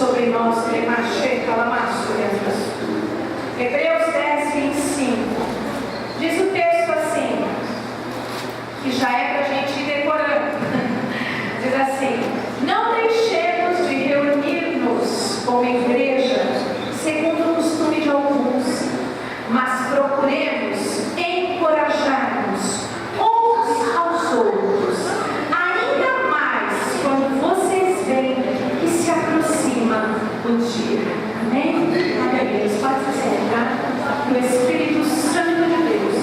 sobre nós, Hebreus 10, 25. Diz o texto assim, que já é para a gente ir decorando. Diz assim: não deixemos de reunir-nos como igreja, segundo o costume de alguns, mas procuremos encorajar-nos uns aos outros, ainda mais quando vocês veem que se aproxima o dia. Amém? Glória a Deus. Pode se sentar. Que o Espírito Santo de Deus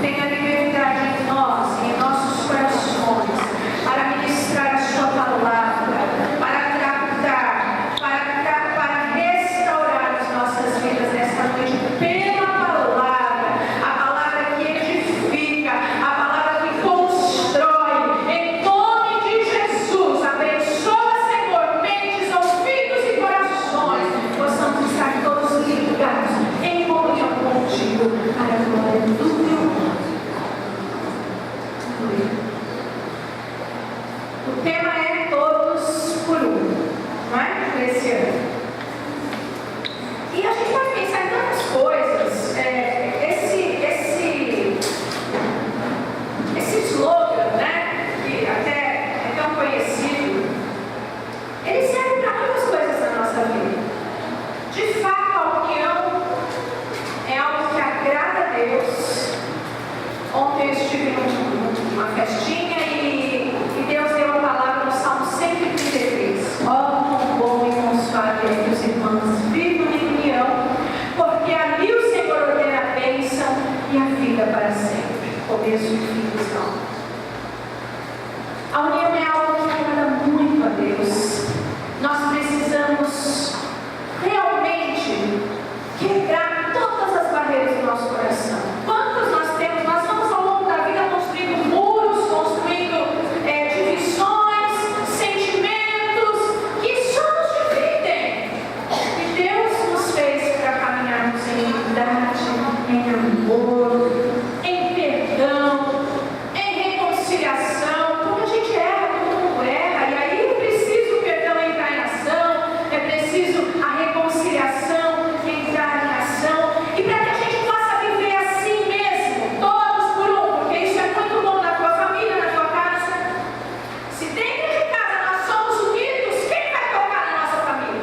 tenha liberdade em nós e em nossos corações para ministrar a sua palavra, para tratar, para restaurar as nossas vidas nesta noite pela palavra, a palavra que edifica, a palavra que constrói. Em nome de Jesus, abençoa, Senhor, mentes, ouvidos e corações, possamos estar todos ligados em comunhão contigo, para a glória do teu nome. O tema é todos por um, não é? Por esse ano. E a gente pode pensar em tantas coisas. Esse slogan, né? Que até é tão conhecido, ele serve para muitas coisas na nossa vida. De fato, a união é algo que agrada a Deus. Ontem eu estive numa festinha e Deus deu uma palavra no Salmo 133. Ó, quão bom e quão suave é que os irmãos vivam em união, porque ali o Senhor ordena a bênção e a vida para sempre. Começo e fim dos salmos. A união é algo que agrada muito a Deus. Nós precisamos realmente quebrar todas as barreiras do nosso coração. Quantas nós temos? Nós vamos ao longo da vida construindo muros, construindo divisões, sentimentos que só nos dividem. E Deus nos fez para caminharmos em unidade, em amor, em perdão, em reconciliação, porque a gente erra, todo mundo erra, e aí é preciso o perdão entrar em ação, é preciso a reconciliação entrar em ação, e para que a gente possa viver assim mesmo, todos por um, porque isso é muito bom na tua família, na tua casa. Se dentro de casa nós somos unidos, quem vai tocar na nossa família?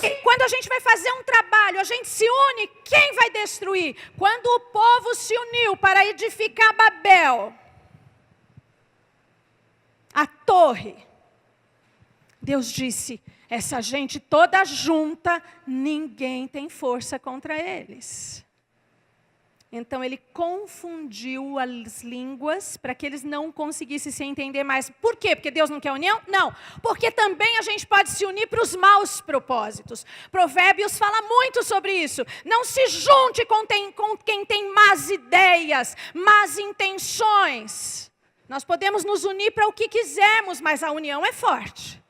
E quando a gente vai fazer um trabalho, a gente se une, quem vai destruir? Quando o povo se uniu para edificar Babel, a torre, Deus disse: essa gente toda junta, ninguém tem força contra eles. Então ele confundiu as línguas para que eles não conseguissem se entender mais. Por quê? Porque Deus não quer união? Não. Porque também a gente pode se unir para os maus propósitos. Provérbios fala muito sobre isso. Não se junte com quem tem más ideias, más intenções. Nós podemos nos unir para o que quisermos, mas a união é forte.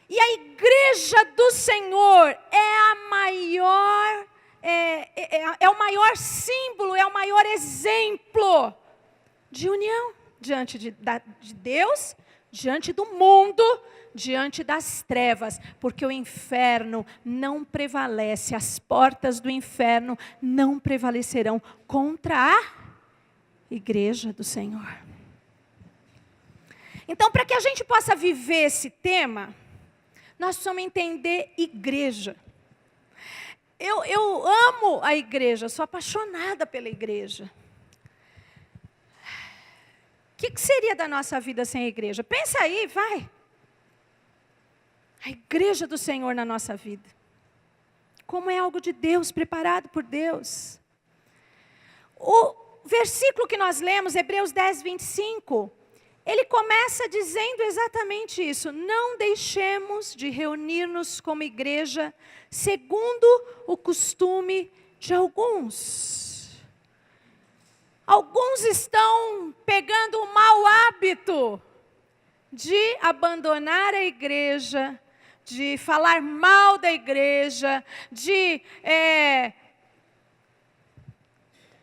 E a igreja do Senhor é a maior... É o maior símbolo, é o maior exemplo de união diante de Deus, diante do mundo, diante das trevas, porque o inferno não prevalece, as portas do inferno não prevalecerão contra a igreja do Senhor. Então, para que a gente possa viver esse tema, nós precisamos entender igreja. Eu amo a igreja, sou apaixonada pela igreja. O que seria da nossa vida sem a igreja? Pensa aí, vai. A igreja do Senhor na nossa vida. Como é algo de Deus, preparado por Deus. O versículo que nós lemos, Hebreus 10, 25, ele começa dizendo exatamente isso. Não deixemos de reunir-nos como igreja, segundo o costume de alguns. Alguns estão pegando o mau hábito de abandonar a igreja, de falar mal da igreja, de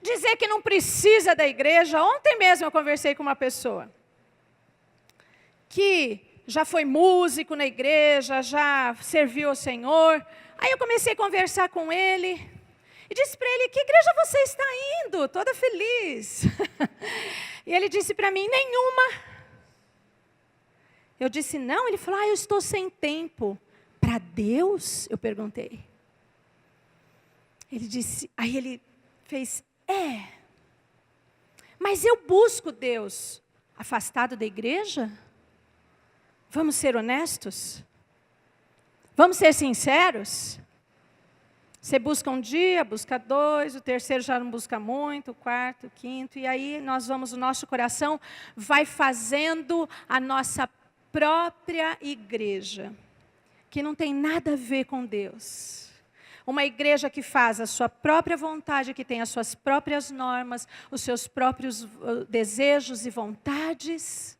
dizer que não precisa da igreja. Ontem mesmo eu conversei com uma pessoa que já foi músico na igreja, já serviu ao Senhor. Aí eu comecei a conversar com ele e disse para ele, que igreja você está indo? Toda feliz. E ele disse para mim, nenhuma. Eu disse, não. Ele falou, eu estou sem tempo. Para Deus? Eu perguntei. Ele disse, aí ele fez, mas eu busco Deus afastado da igreja? Vamos ser honestos? Vamos ser sinceros? Você busca um dia, busca dois, o terceiro já não busca muito, o quarto, o quinto, e aí o nosso coração vai fazendo a nossa própria igreja, que não tem nada a ver com Deus. Uma igreja que faz a sua própria vontade, que tem as suas próprias normas, os seus próprios desejos e vontades.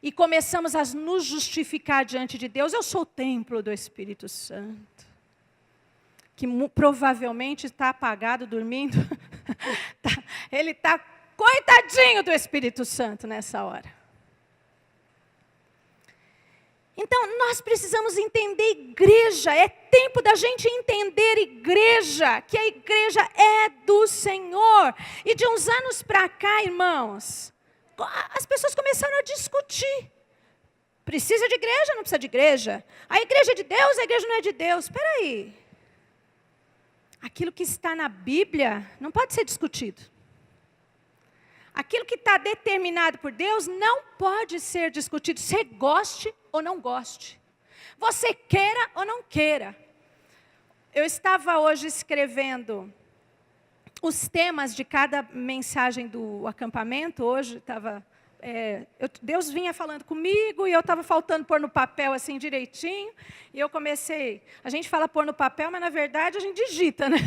E começamos a nos justificar diante de Deus. Eu sou o templo do Espírito Santo. Que provavelmente está apagado, dormindo. Ele está coitadinho do Espírito Santo nessa hora. Então, nós precisamos entender igreja, é tempo da gente entender igreja, que a igreja é do Senhor. E de uns anos para cá, irmãos, as pessoas começaram a discutir. Precisa de igreja, não precisa de igreja? A igreja é de Deus, a igreja não é de Deus. Espera aí. Aquilo que está na Bíblia não pode ser discutido. Aquilo que está determinado por Deus não pode ser discutido. Você goste ou não goste. Você queira ou não queira. Eu estava hoje escrevendo os temas de cada mensagem do acampamento. Hoje estava... Deus vinha falando comigo e eu estava faltando pôr no papel assim direitinho. E eu comecei... A gente fala pôr no papel, mas na verdade a gente digita, né?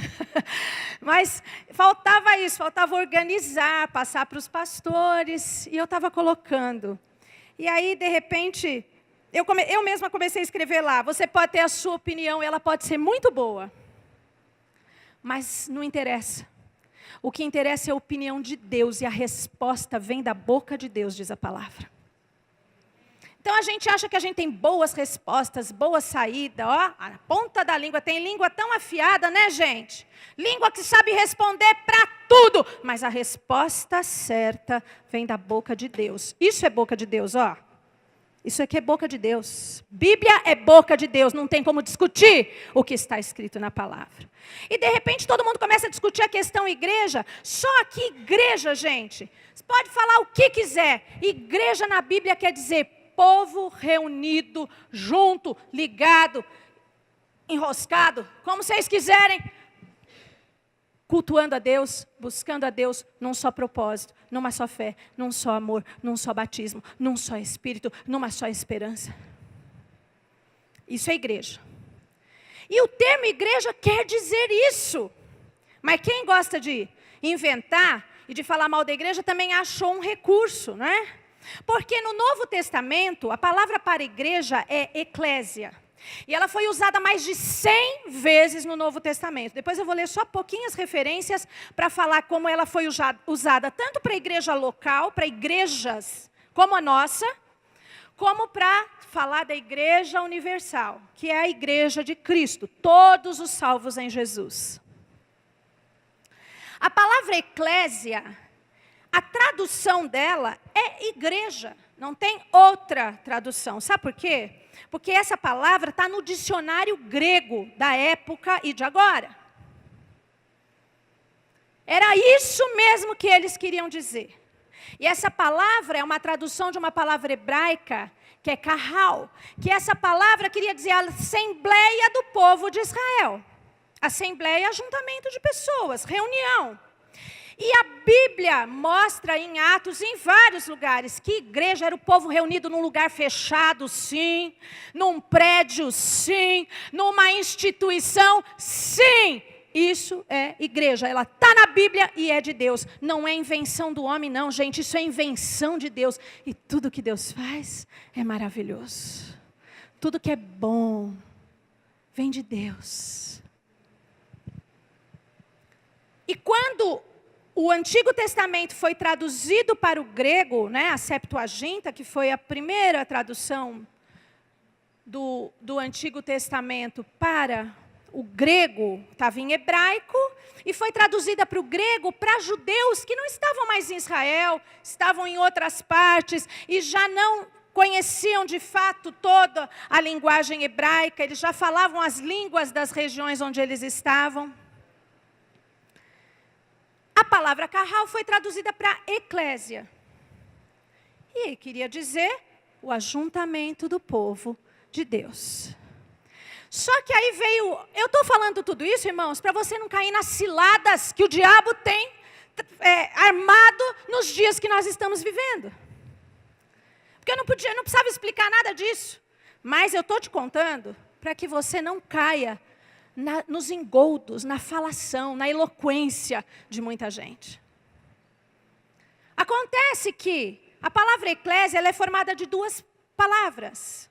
Mas faltava isso, faltava organizar, passar para os pastores. E eu estava colocando. E aí, de repente, eu mesma comecei a escrever lá. Você pode ter a sua opinião, ela pode ser muito boa. Mas não interessa. O que interessa é a opinião de Deus e a resposta vem da boca de Deus, diz a palavra. Então a gente acha que a gente tem boas respostas, boa saída, ó, a ponta da língua, tem língua tão afiada, né, gente? Língua que sabe responder para tudo, mas a resposta certa vem da boca de Deus. Isso é boca de Deus, ó. Isso aqui é boca de Deus. Bíblia é boca de Deus, não tem como discutir o que está escrito na palavra. E de repente todo mundo começa a discutir a questão igreja. Só que igreja, gente, você pode falar o que quiser. Igreja na Bíblia quer dizer povo reunido, junto, ligado, enroscado, como vocês quiserem. Cultuando a Deus, buscando a Deus num só propósito, numa só fé, num só amor, num só batismo, num só Espírito, numa só esperança. Isso é igreja. E o termo igreja quer dizer isso. Mas quem gosta de inventar e de falar mal da igreja também achou um recurso, não é? Porque no Novo Testamento, a palavra para igreja é eclésia. E ela foi usada mais de 100 vezes no Novo Testamento. Depois eu vou ler só pouquinhas referências para falar como ela foi usada tanto para a igreja local, para igrejas como a nossa, como para falar da igreja universal, que é a igreja de Cristo, todos os salvos em Jesus. A palavra eclésia, a tradução dela é igreja, não tem outra tradução. Sabe por quê? Porque essa palavra está no dicionário grego da época e de agora. Era isso mesmo que eles queriam dizer. E essa palavra é uma tradução de uma palavra hebraica, que é kahal, que essa palavra queria dizer a assembleia do povo de Israel. Assembleia é ajuntamento de pessoas, reunião. E a Bíblia mostra em Atos, em vários lugares, que igreja era o povo reunido num lugar fechado, sim. Num prédio, sim. Numa instituição, sim. Isso é igreja. Ela está na Bíblia e é de Deus. Não é invenção do homem, não, gente. Isso é invenção de Deus. E tudo que Deus faz é maravilhoso. Tudo que é bom vem de Deus. E quando o Antigo Testamento foi traduzido para o grego, né, a Septuaginta, que foi a primeira tradução do Antigo Testamento para o grego, estava em hebraico, e foi traduzida para o grego para judeus que não estavam mais em Israel, estavam em outras partes, e já não conheciam de fato toda a linguagem hebraica, eles já falavam as línguas das regiões onde eles estavam. A palavra carral foi traduzida para eclésia. E queria dizer o ajuntamento do povo de Deus. Só que aí veio, eu estou falando tudo isso, irmãos, para você não cair nas ciladas que o diabo tem armado nos dias que nós estamos vivendo. Porque eu não precisava explicar nada disso. Mas eu estou te contando para que você não caia nos engoldos, na falação, na eloquência de muita gente. Acontece que a palavra eclésia ela é formada de duas palavras.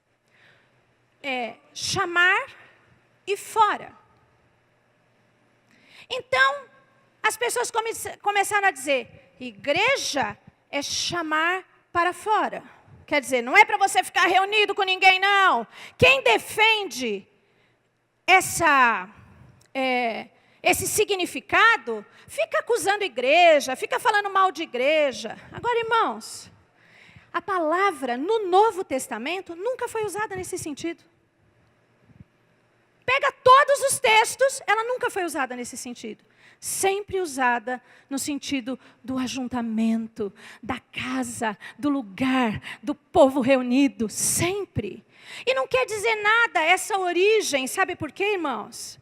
Chamar e fora. Então, as pessoas começaram a dizer, igreja é chamar para fora. Quer dizer, não é para você ficar reunido com ninguém, não. Quem defende esse significado, fica acusando a igreja, fica falando mal de igreja. Agora, irmãos, a palavra no Novo Testamento nunca foi usada nesse sentido. Pega todos os textos, ela nunca foi usada nesse sentido. Sempre usada no sentido do ajuntamento, da casa, do lugar, do povo reunido, sempre. E não quer dizer nada essa origem, sabe por quê, irmãos?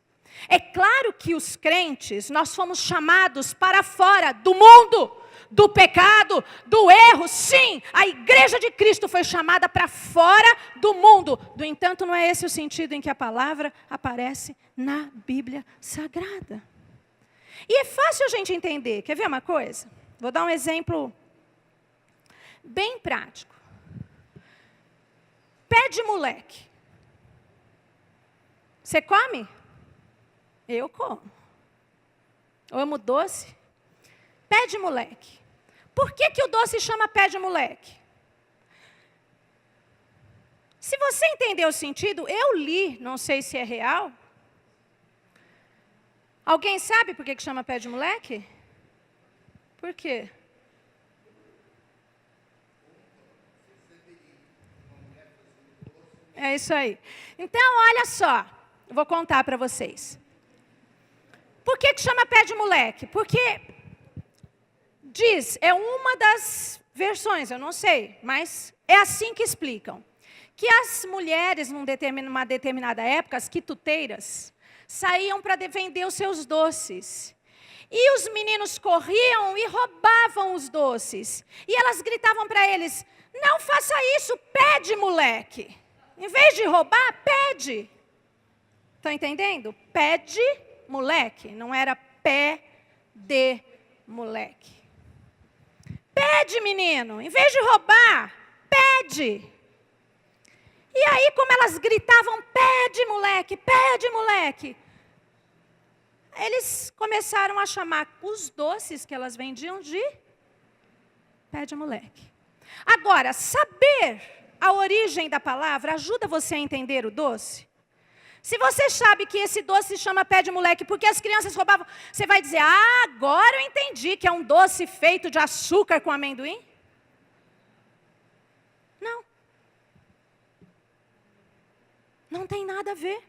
É claro que os crentes, nós fomos chamados para fora do mundo, do pecado, do erro. Sim, a igreja de Cristo foi chamada para fora do mundo. No entanto, não é esse o sentido em que a palavra aparece na Bíblia Sagrada. E é fácil a gente entender. Quer ver uma coisa? Vou dar um exemplo bem prático. Pé de moleque. Você come? Eu como. Eu amo doce. Pé de moleque. Por que o doce chama pé de moleque? Se você entender o sentido, eu li, não sei se é real. Alguém sabe por que chama pé de moleque? Por quê? É isso aí. Então, olha só, eu vou contar para vocês. Por que chama pé de moleque? Porque diz, é uma das versões, eu não sei, mas é assim que explicam. Que as mulheres, numa determinada época, as quituteiras, saíam para vender os seus doces. E os meninos corriam e roubavam os doces. E elas gritavam para eles, não faça isso, pede, moleque. Em vez de roubar, pede. Estão entendendo? Pede, moleque. Não era pé de moleque. Pede, menino. Em vez de roubar, pede. E aí, como elas gritavam, pede, moleque, eles começaram a chamar os doces que elas vendiam de pé de moleque. Agora, saber a origem da palavra ajuda você a entender o doce? Se você sabe que esse doce se chama pé de moleque porque as crianças roubavam, você vai dizer, agora eu entendi que é um doce feito de açúcar com amendoim? Não. Não tem nada a ver.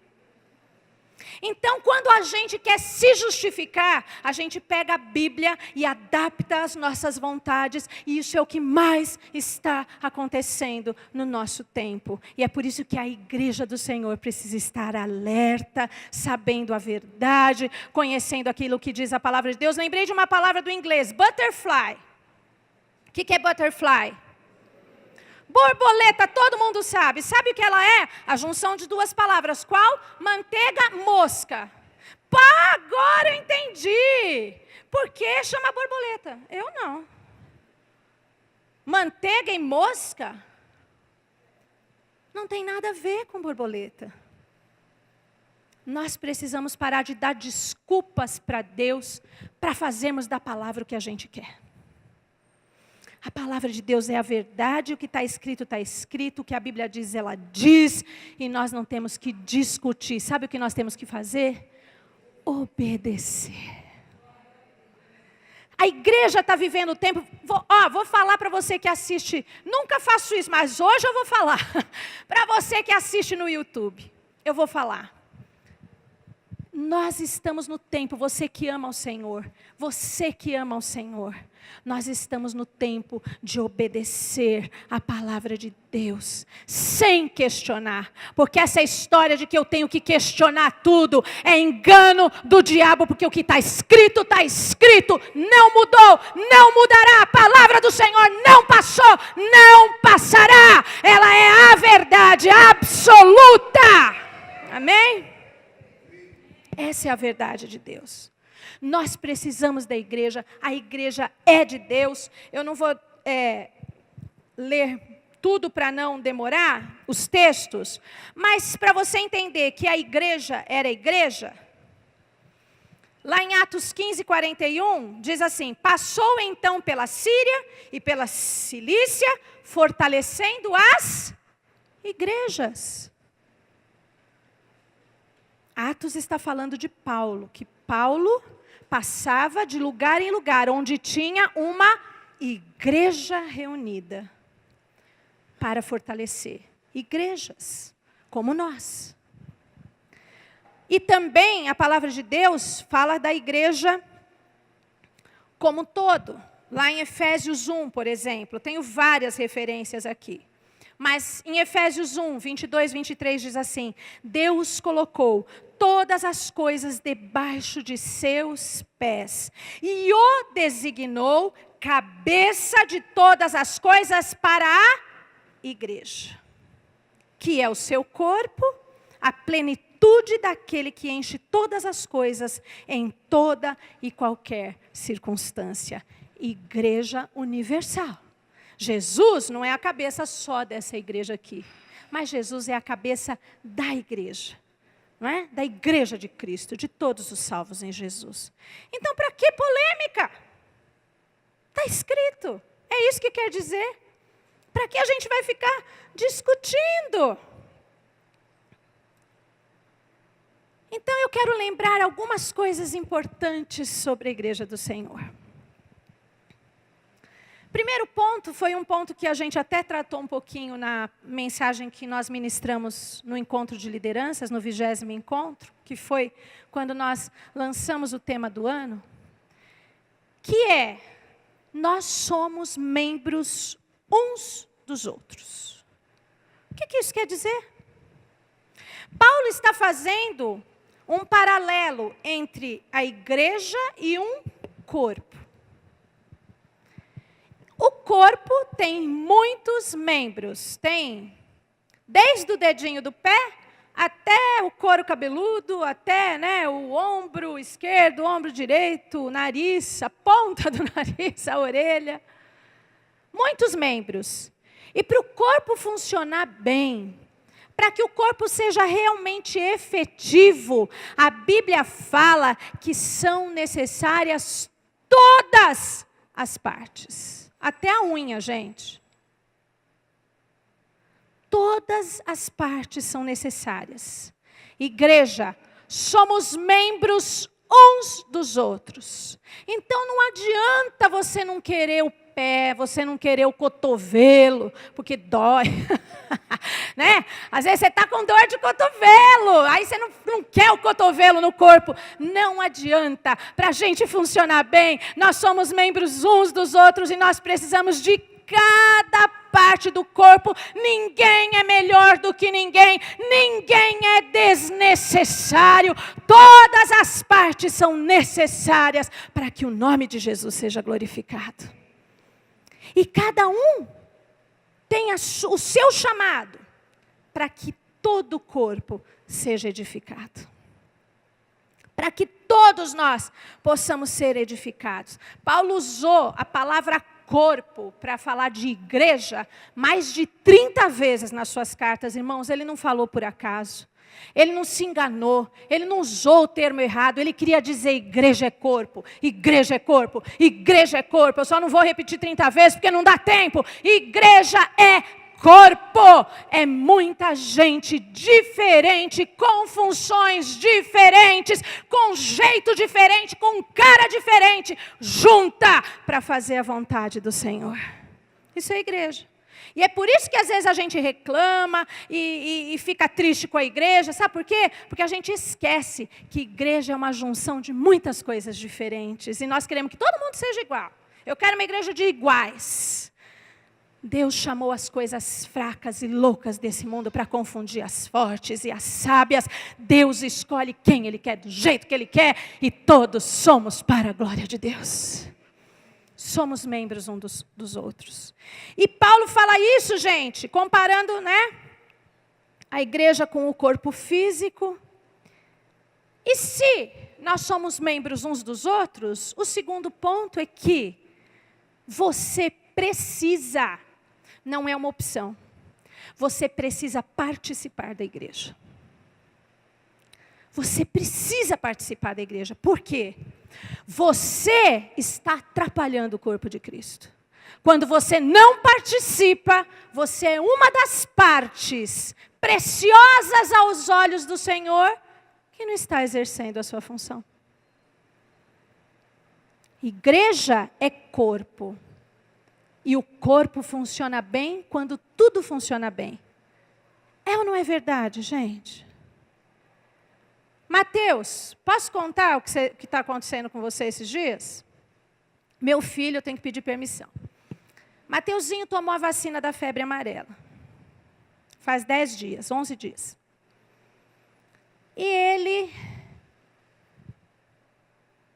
Então, quando a gente quer se justificar, a gente pega a Bíblia e adapta às nossas vontades, e isso é o que mais está acontecendo no nosso tempo. E é por isso que a igreja do Senhor precisa estar alerta, sabendo a verdade, conhecendo aquilo que diz a palavra de Deus. Lembrei de uma palavra do inglês, butterfly. O que é butterfly? Borboleta, todo mundo sabe. Sabe o que ela é? A junção de duas palavras. Qual? Manteiga, mosca. Pá, agora eu entendi. Por que chama borboleta? Eu não. Manteiga e mosca? Não tem nada a ver com borboleta. Nós precisamos parar de dar desculpas para Deus para fazermos da palavra o que a gente quer. A palavra de Deus é a verdade, o que está escrito, o que a Bíblia diz, ela diz, e nós não temos que discutir. Sabe o que nós temos que fazer? Obedecer. A igreja está vivendo o tempo, vou falar para você que assiste, nunca faço isso, mas hoje eu vou falar. Para você que assiste no YouTube, eu vou falar. Nós estamos no tempo, você que ama o Senhor, nós estamos no tempo de obedecer a palavra de Deus, sem questionar, porque essa história de que eu tenho que questionar tudo, é engano do diabo, porque o que está escrito, não mudou, não mudará, a palavra do Senhor não passou, não passará, ela é a verdade absoluta, amém? Essa é a verdade de Deus. Nós precisamos da igreja, a igreja é de Deus. Eu não vou ler tudo para não demorar, os textos, mas para você entender que a igreja era a igreja, lá em Atos 15, 41, diz assim: passou então pela Síria e pela Cilícia, fortalecendo as igrejas. Atos está falando de Paulo, que Paulo passava de lugar em lugar, onde tinha uma igreja reunida, para fortalecer igrejas, como nós. E também a palavra de Deus fala da igreja como um todo. Lá em Efésios 1, por exemplo, tenho várias referências aqui. Mas em Efésios 1, 22, 23 diz assim: Deus colocou todas as coisas debaixo de seus pés e o designou cabeça de todas as coisas para a igreja, que é o seu corpo, a plenitude daquele que enche todas as coisas em toda e qualquer circunstância. Igreja universal. Jesus não é a cabeça só dessa igreja aqui, mas Jesus é a cabeça da igreja, não é? Da igreja de Cristo, de todos os salvos em Jesus. Então, para que polêmica? Está escrito, é isso que quer dizer. Para que a gente vai ficar discutindo? Então, eu quero lembrar algumas coisas importantes sobre a igreja do Senhor. Primeiro ponto foi um ponto que a gente até tratou um pouquinho na mensagem que nós ministramos no encontro de lideranças, no 20º encontro, que foi quando nós lançamos o tema do ano, que é: nós somos membros uns dos outros. O que isso quer dizer? Paulo está fazendo um paralelo entre a igreja e um corpo. O corpo tem muitos membros, tem desde o dedinho do pé até o couro cabeludo, até o ombro esquerdo, o ombro direito, o nariz, a ponta do nariz, a orelha. Muitos membros. E para o corpo funcionar bem, para que o corpo seja realmente efetivo, a Bíblia fala que são necessárias todas as partes. Até a unha, gente. Todas as partes são necessárias. Igreja, somos membros uns dos outros. Então não adianta você não querer o pé, você não querer o cotovelo, porque dói. Né? Às vezes você está com dor de cotovelo, aí você não quer o cotovelo no corpo. Não adianta. Para a gente funcionar bem, nós somos membros uns dos outros e nós precisamos de cada parte do corpo. Ninguém é melhor do que ninguém, ninguém é desnecessário. Todas as partes são necessárias para que o nome de Jesus seja glorificado. E cada um tem o seu chamado para que todo o corpo seja edificado. Para que todos nós possamos ser edificados. Paulo usou a palavra corpo para falar de igreja mais de 30 vezes nas suas cartas, irmãos. Ele não falou por acaso. Ele não se enganou, ele não usou o termo errado, ele queria dizer igreja é corpo, igreja é corpo, igreja é corpo. Eu só não vou repetir 30 vezes porque não dá tempo. Igreja é corpo, é muita gente diferente, com funções diferentes, com jeito diferente, com cara diferente, junta para fazer a vontade do Senhor. Isso é igreja. E é por isso que às vezes a gente reclama e fica triste com a igreja. Sabe por quê? Porque a gente esquece que igreja é uma junção de muitas coisas diferentes. E nós queremos que todo mundo seja igual. Eu quero uma igreja de iguais. Deus chamou as coisas fracas e loucas desse mundo para confundir as fortes e as sábias. Deus escolhe quem Ele quer, do jeito que Ele quer. E todos somos para a glória de Deus. Somos membros uns dos outros. E Paulo fala isso, gente, comparando, né, a igreja com o corpo físico. E se nós somos membros uns dos outros, o segundo ponto é que você precisa, não é uma opção, você precisa participar da igreja. Você precisa participar da igreja. Por quê? Você está atrapalhando o corpo de Cristo. Quando você não participa, você é uma das partes preciosas aos olhos do Senhor que não está exercendo a sua função. Igreja é corpo. E o corpo funciona bem quando tudo funciona bem. É ou não é verdade, gente? Mateus, posso contar o que está acontecendo com você esses dias? Meu filho, eu tenho que pedir permissão. Mateuzinho tomou a vacina da febre amarela. Faz 10 dias, 11 dias. E ele,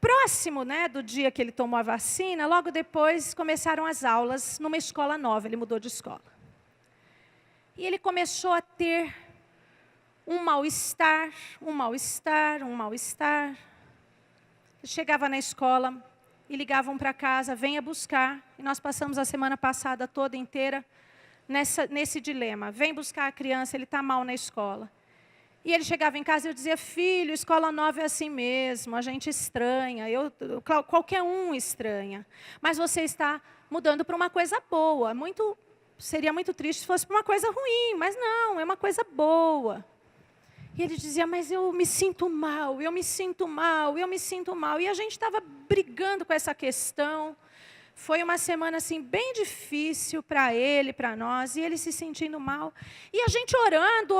próximo, né, do dia que ele tomou a vacina, logo depois começaram as aulas numa escola nova, ele mudou de escola. E ele começou a ter um mal-estar. Chegava na escola e ligavam para casa, venha buscar. E nós passamos a semana passada toda inteira nesse dilema. Vem buscar a criança, ele está mal na escola. E ele chegava em casa e eu dizia, filho, escola nova é assim mesmo, a gente estranha, qualquer um estranha. Mas você está mudando para uma coisa boa. Seria muito triste se fosse para uma coisa ruim, mas não, é uma coisa boa. E ele dizia, mas eu me sinto mal. E a gente estava brigando com essa questão. Foi uma semana assim, bem difícil para ele, para nós. E ele se sentindo mal. E a gente orando.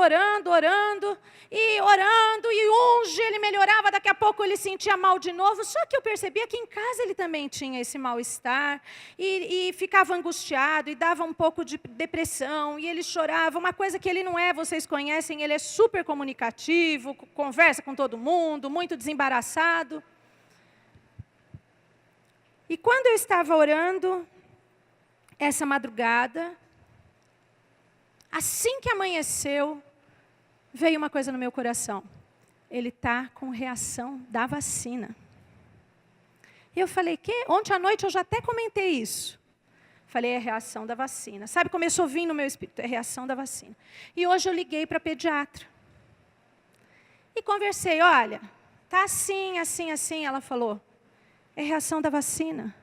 E hoje ele melhorava, daqui a pouco ele sentia mal de novo. Só que eu percebia que em casa ele também tinha esse mal-estar. E ficava angustiado, e dava um pouco de depressão. E ele chorava, uma coisa que ele não é, vocês conhecem, ele é super comunicativo, conversa com todo mundo, muito desembaraçado. E quando eu estava orando, essa madrugada, assim que amanheceu, veio uma coisa no meu coração. Ele está com reação da vacina. E eu falei, ontem à noite eu já até comentei isso. Falei, é reação da vacina. Sabe, começou a vir no meu espírito, é reação da vacina. E hoje eu liguei para a pediatra. E conversei, olha, está assim. Ela falou, é reação da vacina.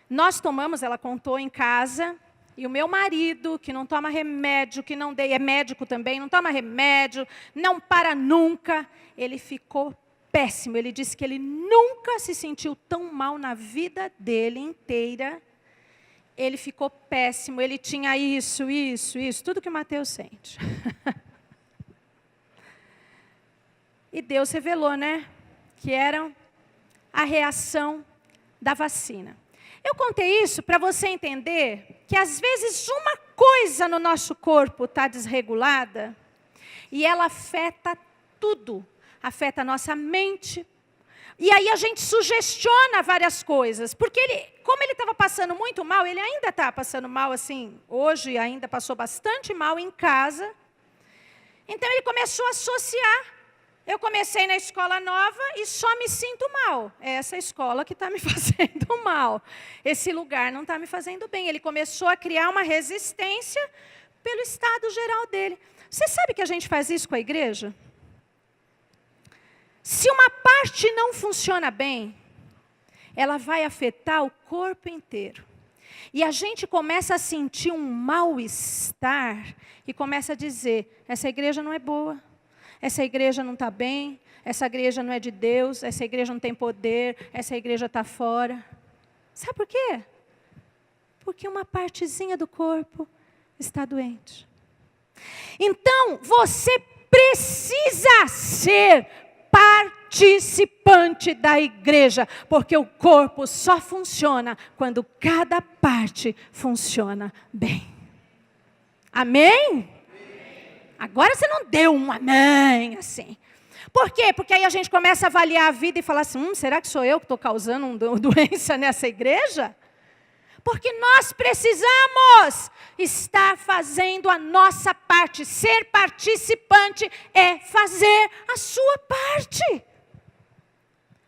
Nós tomamos, ela contou em casa, e o meu marido, que não toma remédio, é médico também, não toma remédio, não para nunca, ele ficou péssimo. Ele disse que ele nunca se sentiu tão mal na vida dele inteira. Ele ficou péssimo, ele tinha isso, tudo que o Mateus sente. E Deus revelou, né, que era a reação da vacina. Eu contei isso para você entender que às vezes uma coisa no nosso corpo está desregulada e ela afeta tudo. Afeta a nossa mente. E aí a gente sugestiona várias coisas. Porque como ele estava passando muito mal, ele ainda está passando mal assim, hoje ainda passou bastante mal em casa. Então ele começou a associar eu comecei na escola nova e só me sinto mal. É essa escola que está me fazendo mal. Esse lugar não está me fazendo bem. Ele começou a criar uma resistência pelo estado geral dele. Você sabe que a gente faz isso com a igreja? Se uma parte não funciona bem, ela vai afetar o corpo inteiro. E a gente começa a sentir um mal-estar e começa a dizer, essa igreja não é boa, essa igreja não está bem, essa igreja não é de Deus, essa igreja não tem poder, essa igreja está fora. Sabe por quê? Porque uma partezinha do corpo está doente. Então, você precisa ser participante da igreja, porque o corpo só funciona quando cada parte funciona bem. Amém? Agora você não deu um amém assim. Por quê? Porque aí a gente começa a avaliar a vida e falar assim, será que sou eu que estou causando uma doença nessa igreja? Porque nós precisamos estar fazendo a nossa parte. Ser participante é fazer a sua parte.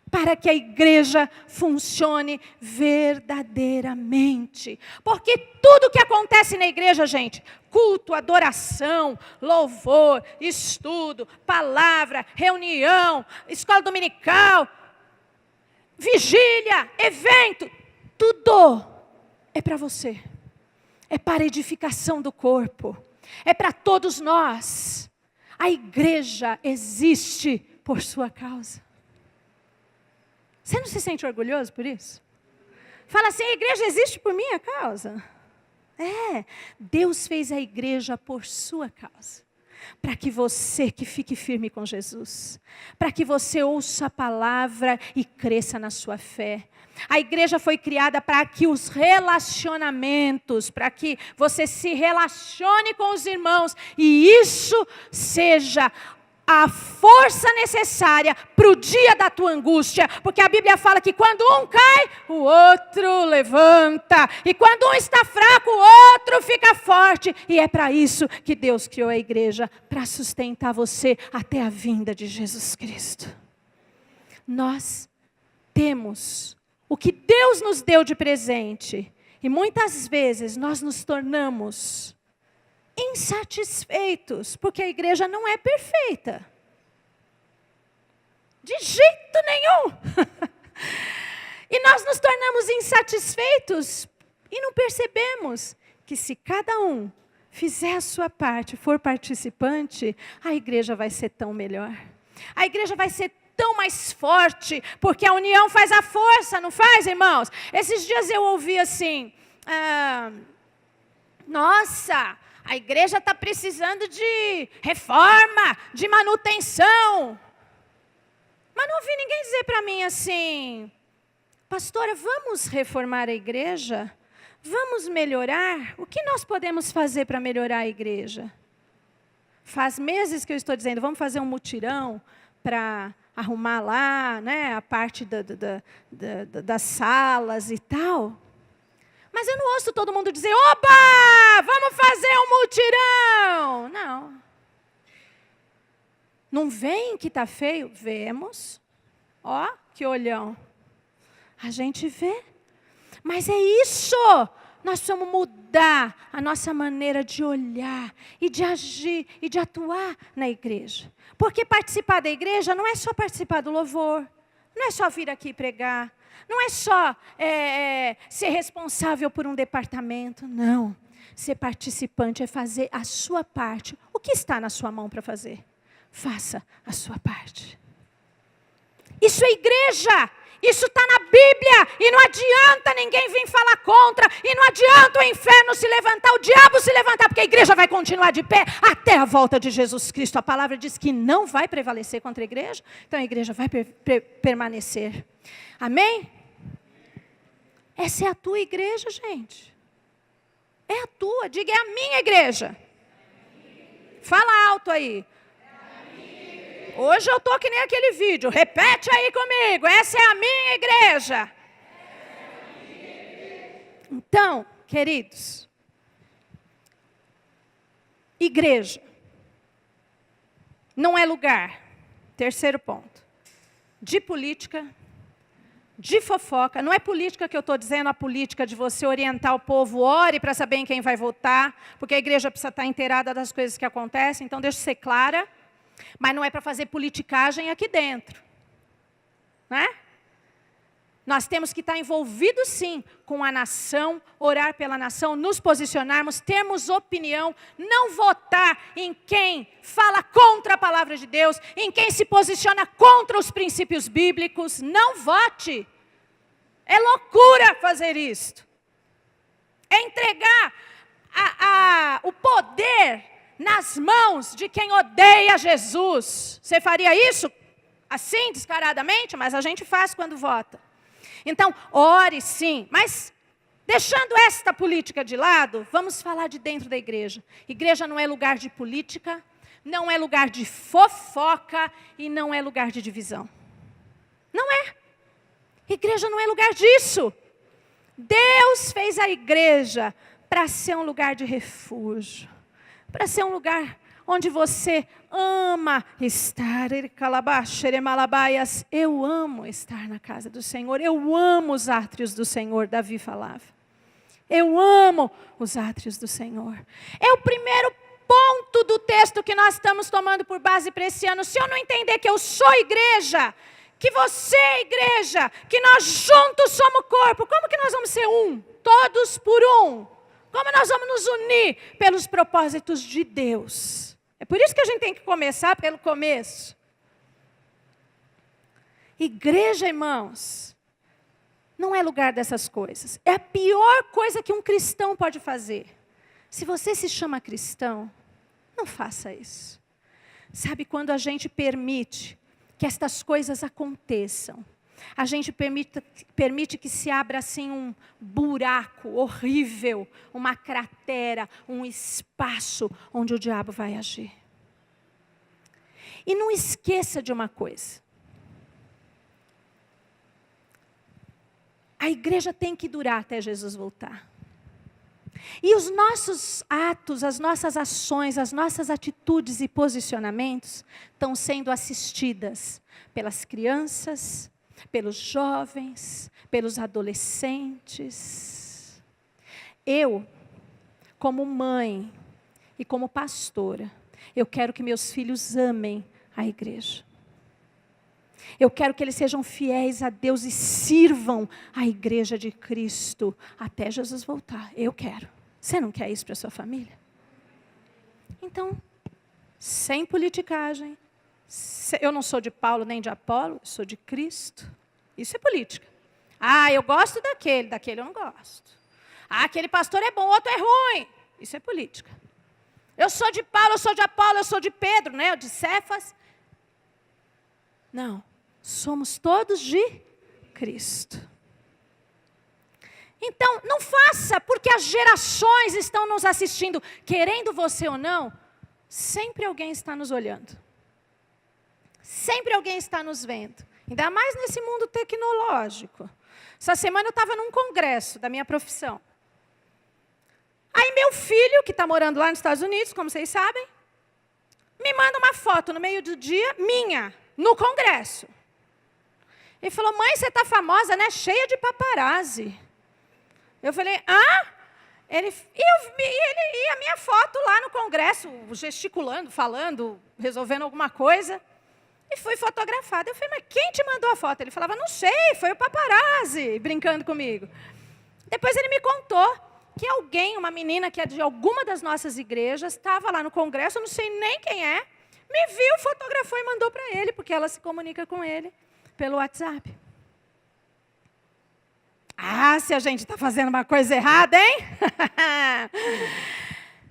Para que a igreja funcione verdadeiramente. Porque tudo que acontece na igreja, gente, culto, adoração, louvor, estudo, palavra, reunião, escola dominical, vigília, evento, tudo é para você. É para a edificação do corpo. É para todos nós. A igreja existe por sua causa. Você não se sente orgulhoso por isso? Fala assim, a igreja existe por minha causa. Deus fez a igreja por sua causa. Para que você que fique firme com Jesus. Para que você ouça a palavra e cresça na sua fé. A igreja foi criada para que os relacionamentos, para que você se relacione com os irmãos. E isso seja a força necessária para o dia da tua angústia. Porque a Bíblia fala que quando um cai, o outro levanta. E quando um está fraco, o outro fica forte. E é para isso que Deus criou a igreja. Para sustentar você até a vinda de Jesus Cristo. Nós temos o que Deus nos deu de presente. E muitas vezes nós nos tornamos insatisfeitos, porque a igreja não é perfeita. De jeito nenhum. E nós nos tornamos insatisfeitos e não percebemos que se cada um fizer a sua parte, for participante, a igreja vai ser tão melhor. A igreja vai ser tão mais forte, porque a união faz a força, não faz, irmãos? Esses dias eu ouvi assim, nossa, a igreja está precisando de reforma, de manutenção. Mas não ouvi ninguém dizer para mim assim, pastora, vamos reformar a igreja? Vamos melhorar? O que nós podemos fazer para melhorar a igreja? Faz meses que eu estou dizendo, vamos fazer um mutirão para arrumar lá, né, a parte das salas e tal. Mas eu não ouço todo mundo dizer, opa, vamos fazer um mutirão. Não. Não veem que está feio? Vemos. Ó, que olhão. A gente vê. Mas é isso. Nós precisamos mudar a nossa maneira de olhar e de agir e de atuar na igreja. Porque participar da igreja não é só participar do louvor, não é só vir aqui pregar, não é só ser responsável por um departamento, não. Ser participante é fazer a sua parte. O que está na sua mão para fazer? Faça a sua parte. Isso é igreja. Isso está na Bíblia, e não adianta ninguém vir falar contra, e não adianta o inferno se levantar, o diabo se levantar, porque a igreja vai continuar de pé até a volta de Jesus Cristo. A palavra diz que não vai prevalecer contra a igreja, então a igreja vai permanecer. Amém? Essa é a tua igreja, gente. É a tua, diga, é a minha igreja. Fala alto aí. Hoje eu estou que nem aquele vídeo. Repete aí comigo. Essa é a minha igreja. Então, queridos. Igreja. Não é lugar. Terceiro ponto. De política, de fofoca. Não é política que eu estou dizendo, a política de você orientar o povo, ore para saber em quem vai votar, porque a igreja precisa estar inteirada das coisas que acontecem, então deixa eu ser clara. Mas não é para fazer politicagem aqui dentro. Né? Nós temos que estar envolvidos, sim, com a nação, orar pela nação, nos posicionarmos, termos opinião, não votar em quem fala contra a palavra de Deus, em quem se posiciona contra os princípios bíblicos. Não vote. É loucura fazer isto. É entregar o poder nas mãos de quem odeia Jesus. Você faria isso assim, descaradamente? Mas a gente faz quando vota. Então, ore sim, mas deixando esta política de lado, vamos falar de dentro da igreja. Igreja não é lugar de política, não é lugar de fofoca e não é lugar de divisão. Não é. Igreja não é lugar disso. Deus fez a igreja para ser um lugar de refúgio, para ser um lugar onde você ama estar. Eu amo estar na casa do Senhor. Eu amo os átrios do Senhor, Davi falava. Eu amo os átrios do Senhor. É o primeiro ponto do texto que nós estamos tomando por base para esse ano. Se eu não entender que eu sou igreja, que você é igreja, que nós juntos somos corpo, como que nós vamos ser um? Todos por um. Como nós vamos nos unir? Pelos propósitos de Deus. É por isso que a gente tem que começar pelo começo. Igreja, irmãos, não é lugar dessas coisas. É a pior coisa que um cristão pode fazer. Se você se chama cristão, não faça isso. Sabe, quando a gente permite que estas coisas aconteçam, a gente permite que se abra assim um buraco horrível, uma cratera, um espaço onde o diabo vai agir. E não esqueça de uma coisa. A igreja tem que durar até Jesus voltar. E os nossos atos, as nossas ações, as nossas atitudes e posicionamentos estão sendo assistidas pelas crianças, pelos jovens, pelos adolescentes. Eu, como mãe e como pastora, eu quero que meus filhos amem a igreja. Eu quero que eles sejam fiéis a Deus e sirvam a igreja de Cristo até Jesus voltar. Eu quero. Você não quer isso para a sua família? Então, sem politicagem. Eu não sou de Paulo nem de Apolo, eu sou de Cristo. Isso é política. Ah, eu gosto daquele eu não gosto. Ah, aquele pastor é bom, o outro é ruim. Isso é política. Eu sou de Paulo, eu sou de Apolo, eu sou de Pedro, né? De Cefas. Não, somos todos de Cristo. Então, não faça, porque as gerações estão nos assistindo, querendo você ou não, sempre alguém está nos olhando. Sempre alguém está nos vendo. Ainda mais nesse mundo tecnológico. Essa semana eu estava num congresso da minha profissão. Aí meu filho, que está morando lá nos Estados Unidos, como vocês sabem, me manda uma foto no meio do dia, minha, no congresso. Ele falou, mãe, você está famosa, né? Cheia de paparazzi. Eu falei, e a minha foto lá no congresso, gesticulando, falando, resolvendo alguma coisa. E fui fotografada. Eu falei, mas quem te mandou a foto? Ele falava, não sei, foi o paparazzi, brincando comigo. Depois ele me contou que alguém, uma menina que é de alguma das nossas igrejas, estava lá no congresso, eu não sei nem quem é, me viu, fotografou e mandou para ele, porque ela se comunica com ele pelo WhatsApp. Ah, se a gente está fazendo uma coisa errada, hein?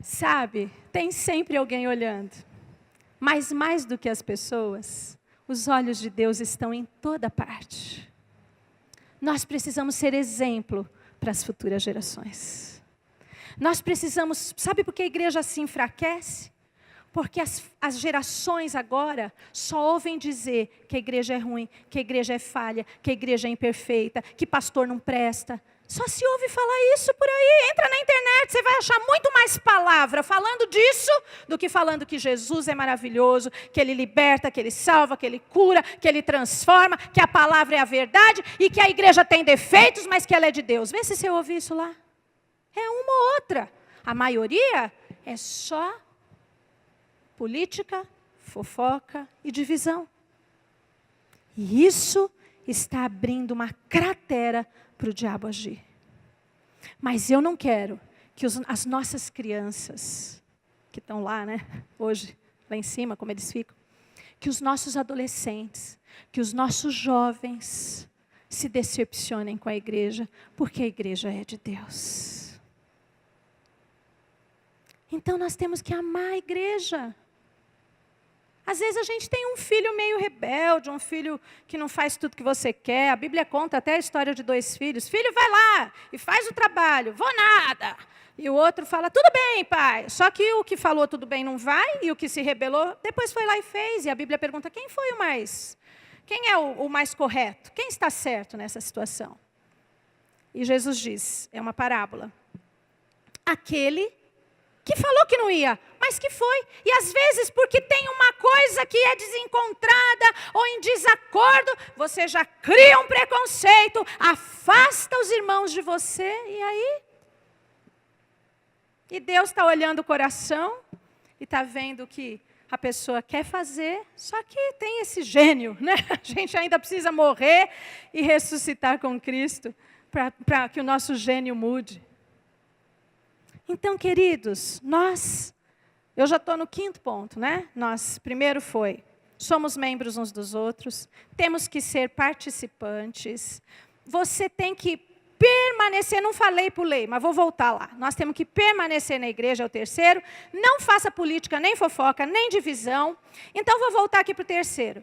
Sabe, tem sempre alguém olhando. Mas mais do que as pessoas, os olhos de Deus estão em toda parte. Nós precisamos ser exemplo para as futuras gerações. Nós precisamos, sabe por que a igreja se enfraquece? Porque as gerações agora só ouvem dizer que a igreja é ruim, que a igreja é falha, que a igreja é imperfeita, que pastor não presta. Só se ouve falar isso por aí. Entra na internet, você vai achar muito mais palavra falando disso do que falando que Jesus é maravilhoso, que Ele liberta, que Ele salva, que Ele cura, que Ele transforma, que a palavra é a verdade e que a igreja tem defeitos, mas que ela é de Deus. Vê se você ouve isso lá. É uma ou outra. A maioria é só política, fofoca e divisão. E isso está abrindo uma cratera para o diabo agir. Mas eu não quero que as nossas crianças, que estão lá, né, hoje, lá em cima, como eles ficam, que os nossos adolescentes, que os nossos jovens se decepcionem com a igreja, porque a igreja é de Deus. Então nós temos que amar a igreja. Às vezes a gente tem um filho meio rebelde, um filho que não faz tudo que você quer. A Bíblia conta até a história de 2 filhos. Filho, vai lá e faz o trabalho. Vou nada. E o outro fala, tudo bem, pai. Só que o que falou tudo bem não vai, e o que se rebelou, depois foi lá e fez. E a Bíblia pergunta, quem foi o mais? Quem é o mais correto? Quem está certo nessa situação? E Jesus diz, é uma parábola. Aquele que falou que não ia, mas que foi. E às vezes, porque tem uma coisa que é desencontrada ou em desacordo, você já cria um preconceito, afasta os irmãos de você, e aí? E Deus está olhando o coração e está vendo que a pessoa quer fazer, só que tem esse gênio, né? A gente ainda precisa morrer e ressuscitar com Cristo para que o nosso gênio mude. Então, queridos, eu já estou no 5º ponto, né? Primeiro foi, somos membros uns dos outros, temos que ser participantes, você tem que permanecer, não falei por lei, mas vou voltar lá. Nós temos que permanecer na igreja, é o 3º, não faça política, nem fofoca, nem divisão. Então, vou voltar aqui para o 3º.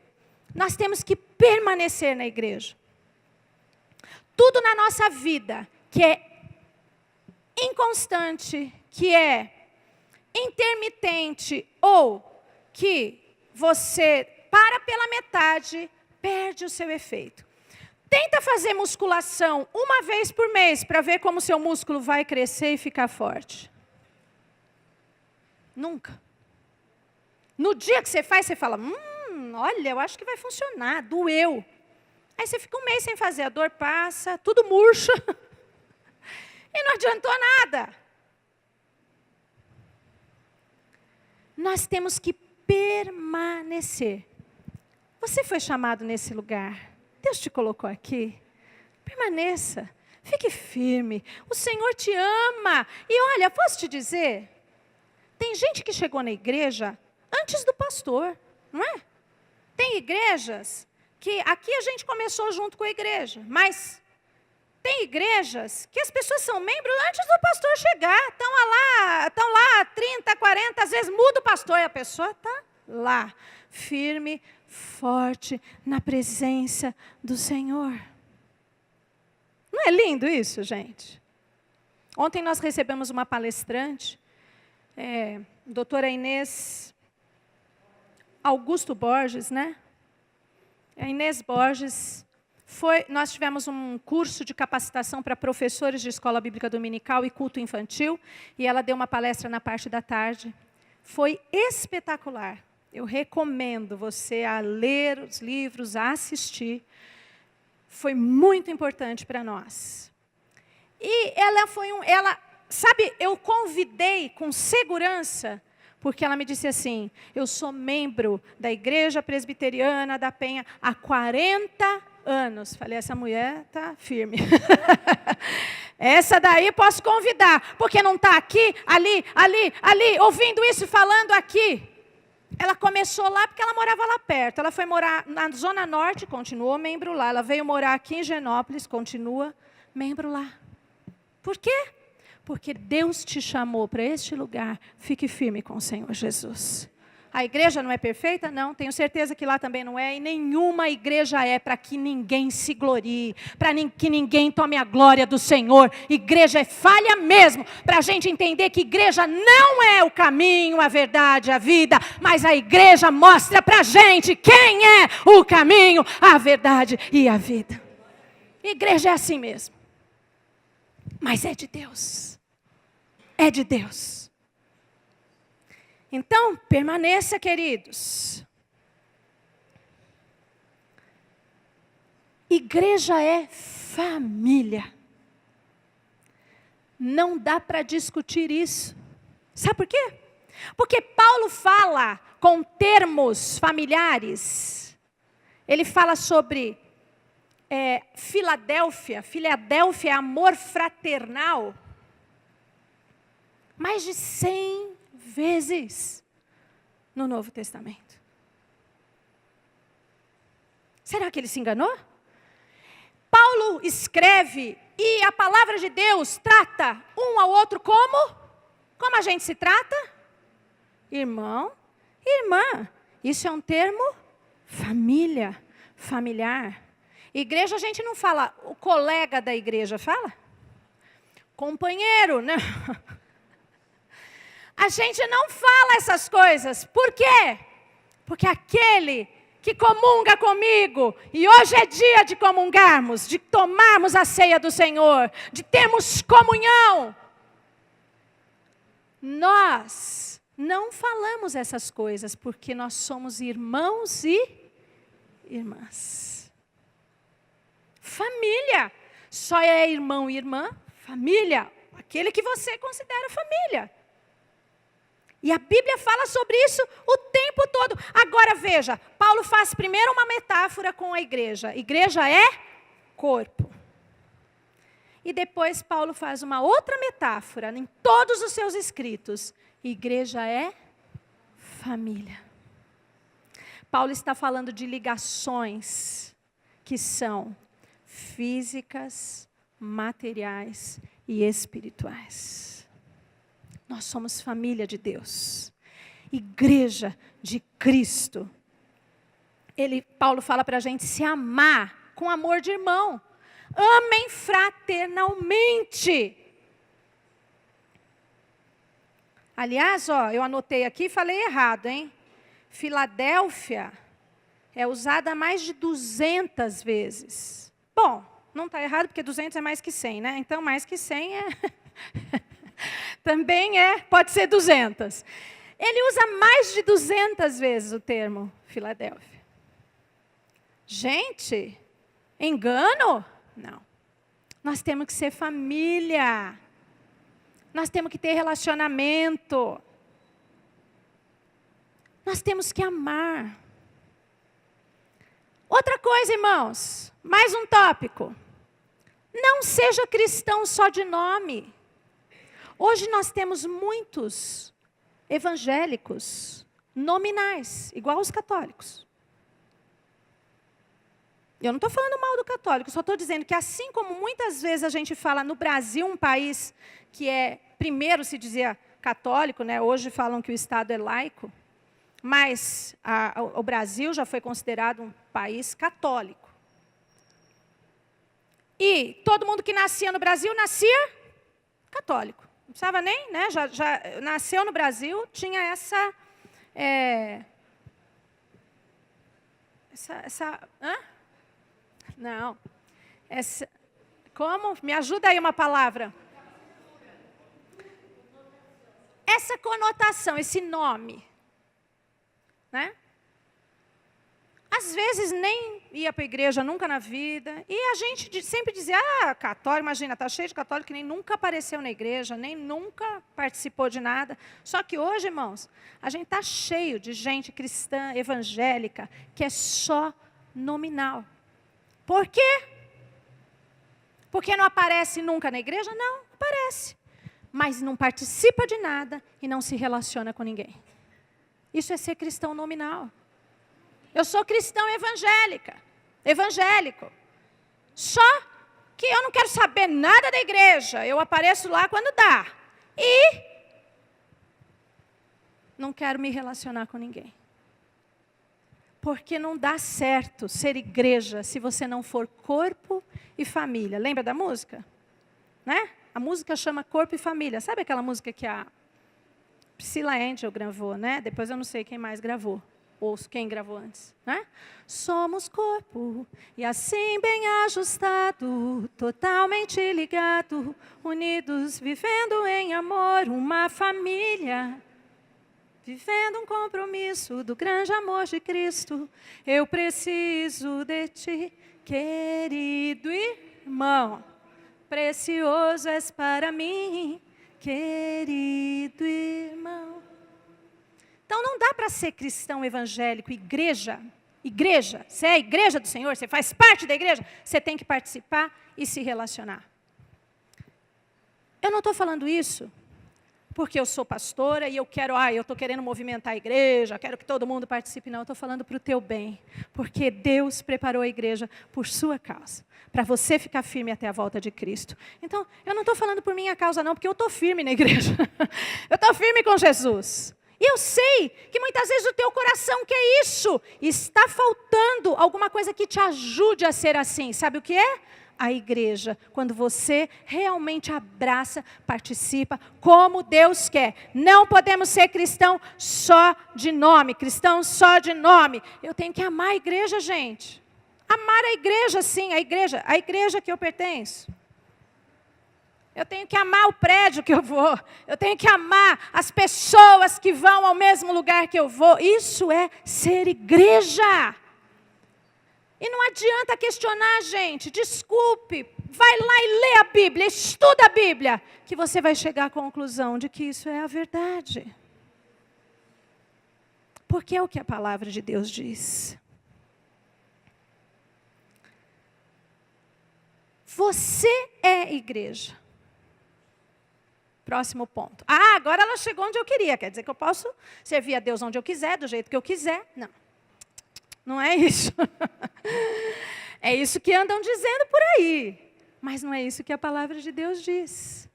Nós temos que permanecer na igreja. Tudo na nossa vida que é inconstante, que é intermitente ou que você para pela metade, perde o seu efeito. Tenta fazer musculação uma vez por mês para ver como o seu músculo vai crescer e ficar forte. Nunca. No dia que você faz, você fala, olha, eu acho que vai funcionar, doeu. Aí você fica um mês sem fazer, a dor passa, tudo murcha. E não adiantou nada. Nós temos que permanecer. Você foi chamado nesse lugar. Deus te colocou aqui. Permaneça. Fique firme. O Senhor te ama. E olha, posso te dizer? Tem gente que chegou na igreja antes do pastor, não é? Tem igrejas que aqui a gente começou junto com a igreja, mas tem igrejas que as pessoas são membros antes do pastor chegar. Estão lá 30, 40, às vezes muda o pastor e a pessoa está lá, firme, forte, na presença do Senhor. Não é lindo isso, gente? Ontem nós recebemos uma palestrante, doutora Inês Augusto Borges, né? A Inês Borges, nós tivemos um curso de capacitação para professores de escola bíblica dominical e culto infantil, e ela deu uma palestra na parte da tarde. Foi espetacular. Eu recomendo você a ler os livros, a assistir. Foi muito importante para nós. E sabe, eu convidei com segurança, porque ela me disse assim, eu sou membro da Igreja Presbiteriana da Penha há 40 anos. Falei, essa mulher está firme. Essa daí posso convidar, porque não está aqui, ali, ouvindo isso, falando aqui. Ela começou lá porque ela morava lá perto. Ela foi morar na Zona Norte, continuou membro lá. Ela veio morar aqui em Genópolis, continua membro lá. Por quê? Porque Deus te chamou para este lugar. Fique firme com o Senhor Jesus. A igreja não é perfeita? Não, tenho certeza que lá também não é. E nenhuma igreja é para que ninguém se glorie. Para que ninguém tome a glória do Senhor. Igreja é falha mesmo. Para a gente entender que igreja não é o caminho, a verdade, a vida. Mas a igreja mostra para a gente quem é o caminho, a verdade e a vida. Igreja é assim mesmo. mas é de Deus. É de Deus. Então, permaneça, queridos. Igreja é família. Não dá para discutir isso. Sabe por quê? Porque Paulo fala com termos familiares. Ele fala sobre Filadélfia. Filadélfia é amor fraternal. Mais de 100 vezes no Novo Testamento. Será que ele se enganou? Paulo escreve e a palavra de Deus trata um ao outro como? Como a gente se trata? Irmão, irmã. Isso é um termo família, familiar. Igreja a gente não fala, o colega da igreja fala? Companheiro, não. A gente não fala essas coisas. Por quê? Porque aquele que comunga comigo, e hoje é dia de comungarmos, de tomarmos a ceia do Senhor, de termos comunhão. Nós não falamos essas coisas, porque nós somos irmãos e irmãs. Família. Só é irmão e irmã, família. Aquele que você considera família. E a Bíblia fala sobre isso o tempo todo. Agora veja, Paulo faz primeiro uma metáfora com a igreja. Igreja é corpo. E depois Paulo faz uma outra metáfora em todos os seus escritos. Igreja é família. Paulo está falando de ligações que são físicas, materiais e espirituais. Nós somos família de Deus, igreja de Cristo. Paulo fala para a gente se amar com amor de irmão. Amem fraternalmente. Aliás, eu anotei aqui e falei errado, hein? Filadélfia é usada mais de 200 vezes. Bom, não está errado porque 200 é mais que 100, né? Então mais que 100 é... Também pode ser 200. Ele usa mais de 200 vezes o termo Filadélfia. Gente, engano? Não. Nós temos que ser família. Nós temos que ter relacionamento. Nós temos que amar. Outra coisa, irmãos, mais um tópico. Não seja cristão só de nome. Hoje nós temos muitos evangélicos nominais, igual os católicos. Eu não estou falando mal do católico, só estou dizendo que assim como muitas vezes a gente fala no Brasil, um país que primeiro se dizia católico, né? Hoje falam que o Estado é laico, mas o Brasil já foi considerado um país católico. E todo mundo que nascia no Brasil, nascia católico. Não precisava nem, né? Já nasceu no Brasil, tinha essa hã? Não. Como? Me ajuda aí uma palavra. Essa conotação, esse nome, né? Às vezes nem ia para a igreja nunca na vida. E a gente sempre dizia, católico, imagina, está cheio de católico que nem nunca apareceu na igreja, nem nunca participou de nada. Só que hoje, irmãos, a gente está cheio de gente cristã, evangélica, que é só nominal. Por quê? Porque não aparece nunca na igreja? Não, aparece. Mas não participa de nada e não se relaciona com ninguém. Isso é ser cristão nominal. Eu sou cristão evangélico. Só que eu não quero saber nada da igreja. Eu apareço lá quando dá. E não quero me relacionar com ninguém. Porque não dá certo ser igreja se você não for corpo e família. Lembra da música? Né? A música chama Corpo e Família. Sabe aquela música que a Priscila Angel gravou, né? Depois eu não sei quem mais gravou. ouço quem gravou antes, né? Somos corpo, e assim bem ajustado, totalmente ligado, unidos, vivendo em amor, uma família, vivendo um compromisso do grande amor de Cristo. Eu preciso de ti, querido irmão, precioso és para mim, querido irmão. Então não dá para ser cristão evangélico, igreja, você é a igreja do Senhor, você faz parte da igreja, você tem que participar e se relacionar. Eu não estou falando isso porque eu sou pastora e eu estou querendo movimentar a igreja, quero que todo mundo participe. Não, eu estou falando para o teu bem, porque Deus preparou a igreja por sua causa, para você ficar firme até a volta de Cristo. Então, eu não estou falando por minha causa não, porque eu estou firme na igreja, eu estou firme com Jesus. E eu sei que muitas vezes o teu coração quer isso, e está faltando alguma coisa que te ajude a ser assim. Sabe o que é? A igreja, quando você realmente abraça, participa, como Deus quer. Não podemos ser cristão só de nome, cristão só de nome. Eu tenho que amar a igreja, gente. Amar a igreja, sim, a igreja que eu pertenço. Eu tenho que amar o prédio que eu vou. Eu tenho que amar as pessoas que vão ao mesmo lugar que eu vou. Isso é ser igreja. E não adianta questionar, gente. Desculpe. Vai lá e lê a Bíblia, estuda a Bíblia, que você vai chegar à conclusão de que isso é a verdade. Porque é o que a palavra de Deus diz. Você é igreja. Próximo ponto. Agora ela chegou onde eu queria. Quer dizer que eu posso servir a Deus onde eu quiser, do jeito que eu quiser. Não. Não é isso. É isso que andam dizendo por aí. Mas não é isso que a palavra de Deus diz.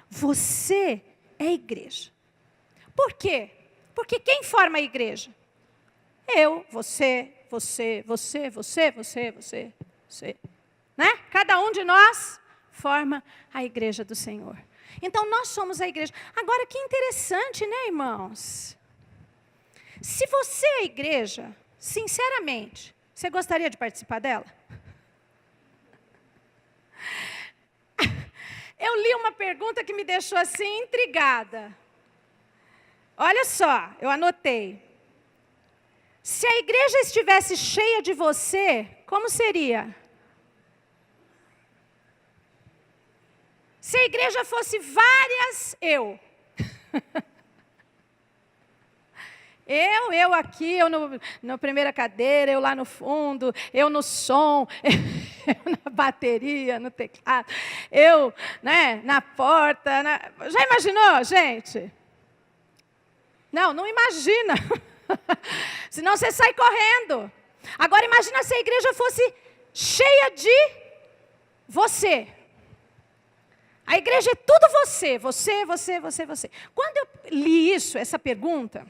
Você é igreja. Por quê? Porque quem forma a igreja? Eu, você. Né? Cada um de nós forma a igreja do Senhor. Então, nós somos a igreja. Agora, que interessante, né, irmãos? Se você é a igreja, sinceramente, você gostaria de participar dela? Eu li uma pergunta que me deixou assim intrigada. Olha só, eu anotei. Se a igreja estivesse cheia de você, como seria? Se a igreja fosse várias eu. Eu aqui, eu na primeira cadeira, eu lá no fundo, eu no som, eu na bateria, no teclado, eu, né, na porta. Já imaginou, gente? Não imagina. Senão você sai correndo. Agora imagina se a igreja fosse cheia de você. A igreja é tudo você. Quando eu li isso, essa pergunta,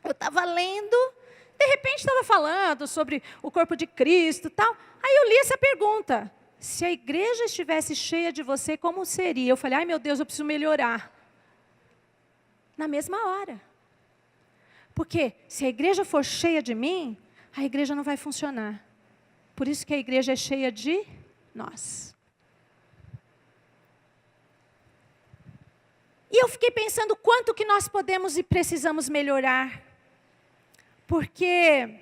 eu estava lendo, de repente estava falando sobre o corpo de Cristo e tal. Aí eu li essa pergunta. Se a igreja estivesse cheia de você, como seria? Eu falei, ai meu Deus, eu preciso melhorar. Na mesma hora. Porque se a igreja for cheia de mim, a igreja não vai funcionar. Por isso que a igreja é cheia de nós. E eu fiquei pensando quanto que nós podemos e precisamos melhorar. Porque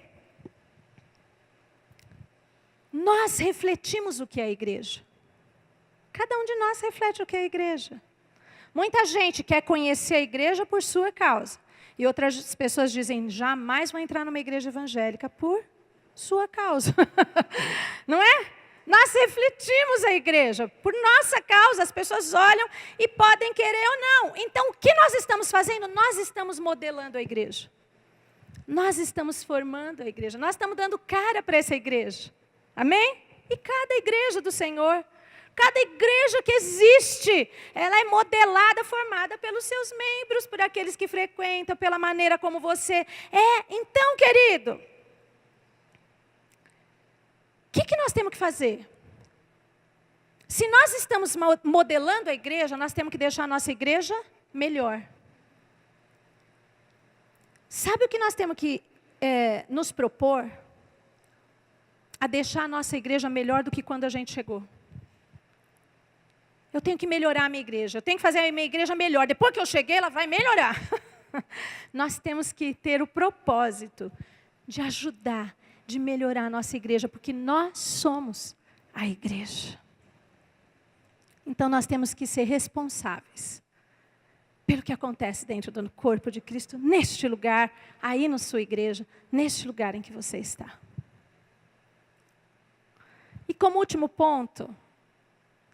nós refletimos o que é a igreja. Cada um de nós reflete o que é a igreja. Muita gente quer conhecer a igreja por sua causa. E outras pessoas dizem, jamais vou entrar numa igreja evangélica por sua causa. Não é? Nós refletimos a igreja, por nossa causa, as pessoas olham e podem querer ou não. Então, o que nós estamos fazendo? Nós estamos modelando a igreja. Nós estamos formando a igreja, nós estamos dando cara para essa igreja. Amém? E cada igreja do Senhor, cada igreja que existe, ela é modelada, formada pelos seus membros, por aqueles que frequentam, pela maneira como você é. Então, querido, o que nós temos que fazer? Se nós estamos modelando a igreja, nós temos que deixar a nossa igreja melhor. Sabe o que nós temos que nos propor a deixar a nossa igreja melhor do que quando a gente chegou. Eu tenho que melhorar a minha igreja, eu tenho que fazer a minha igreja melhor. Depois que eu cheguei, ela vai melhorar. Nós temos que ter o propósito de ajudar, de melhorar a nossa igreja, porque nós somos a igreja. Então, nós temos que ser responsáveis pelo que acontece dentro do corpo de Cristo, neste lugar, aí na sua igreja, neste lugar em que você está. E como último ponto,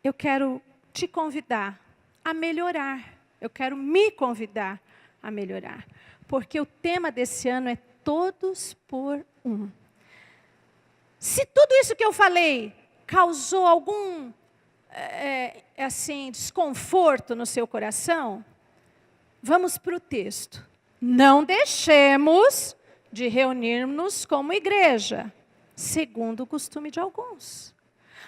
eu quero te convidar a melhorar. Eu quero me convidar a melhorar. Porque o tema desse ano é todos por um. Se tudo isso que eu falei causou algum desconforto no seu coração, vamos para o texto. Não deixemos de reunir-nos como igreja, segundo o costume de alguns.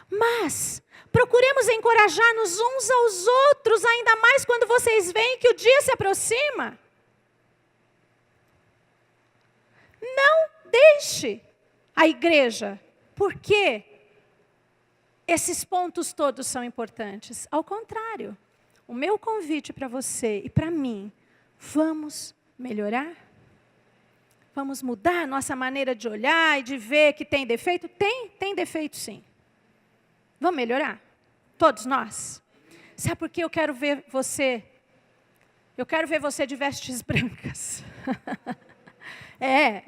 Mas procuremos encorajar-nos uns aos outros, ainda mais quando vocês veem que o dia se aproxima. Não deixe a igreja, porque esses pontos todos são importantes. Ao contrário, o meu convite para você e para mim, vamos melhorar? Vamos mudar a nossa maneira de olhar e de ver que tem defeito? Tem defeito sim. Vamos melhorar? Todos nós? Sabe por que eu quero ver você? Eu quero ver você de vestes brancas.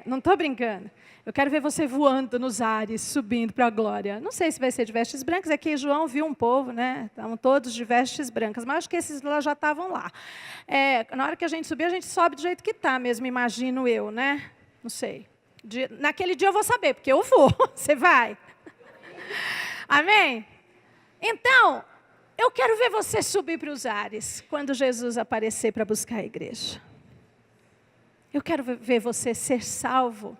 Não estou brincando. Eu quero ver você voando nos ares, subindo para a glória. Não sei se vai ser de vestes brancas, é que João viu um povo, né? Estavam todos de vestes brancas, mas acho que esses lá já estavam lá. Na hora que a gente subir, a gente sobe do jeito que está mesmo, imagino eu, né? Não sei. Naquele dia eu vou saber, porque eu vou. Você vai? Amém? Então, eu quero ver você subir para os ares, quando Jesus aparecer para buscar a igreja. Eu quero ver você ser salvo.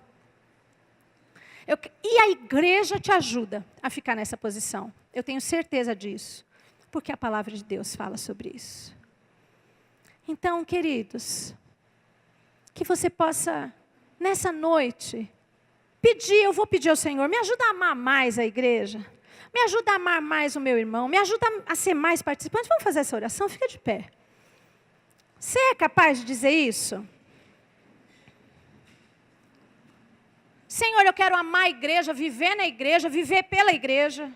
E a igreja te ajuda a ficar nessa posição. Eu tenho certeza disso. Porque a palavra de Deus fala sobre isso. Então, queridos, que você possa, nessa noite, eu vou pedir ao Senhor, me ajuda a amar mais a igreja. Me ajuda a amar mais o meu irmão. Me ajuda a ser mais participante. Vamos fazer essa oração? Fica de pé. Você é capaz de dizer isso? Senhor, eu quero amar a igreja, viver na igreja, viver pela igreja.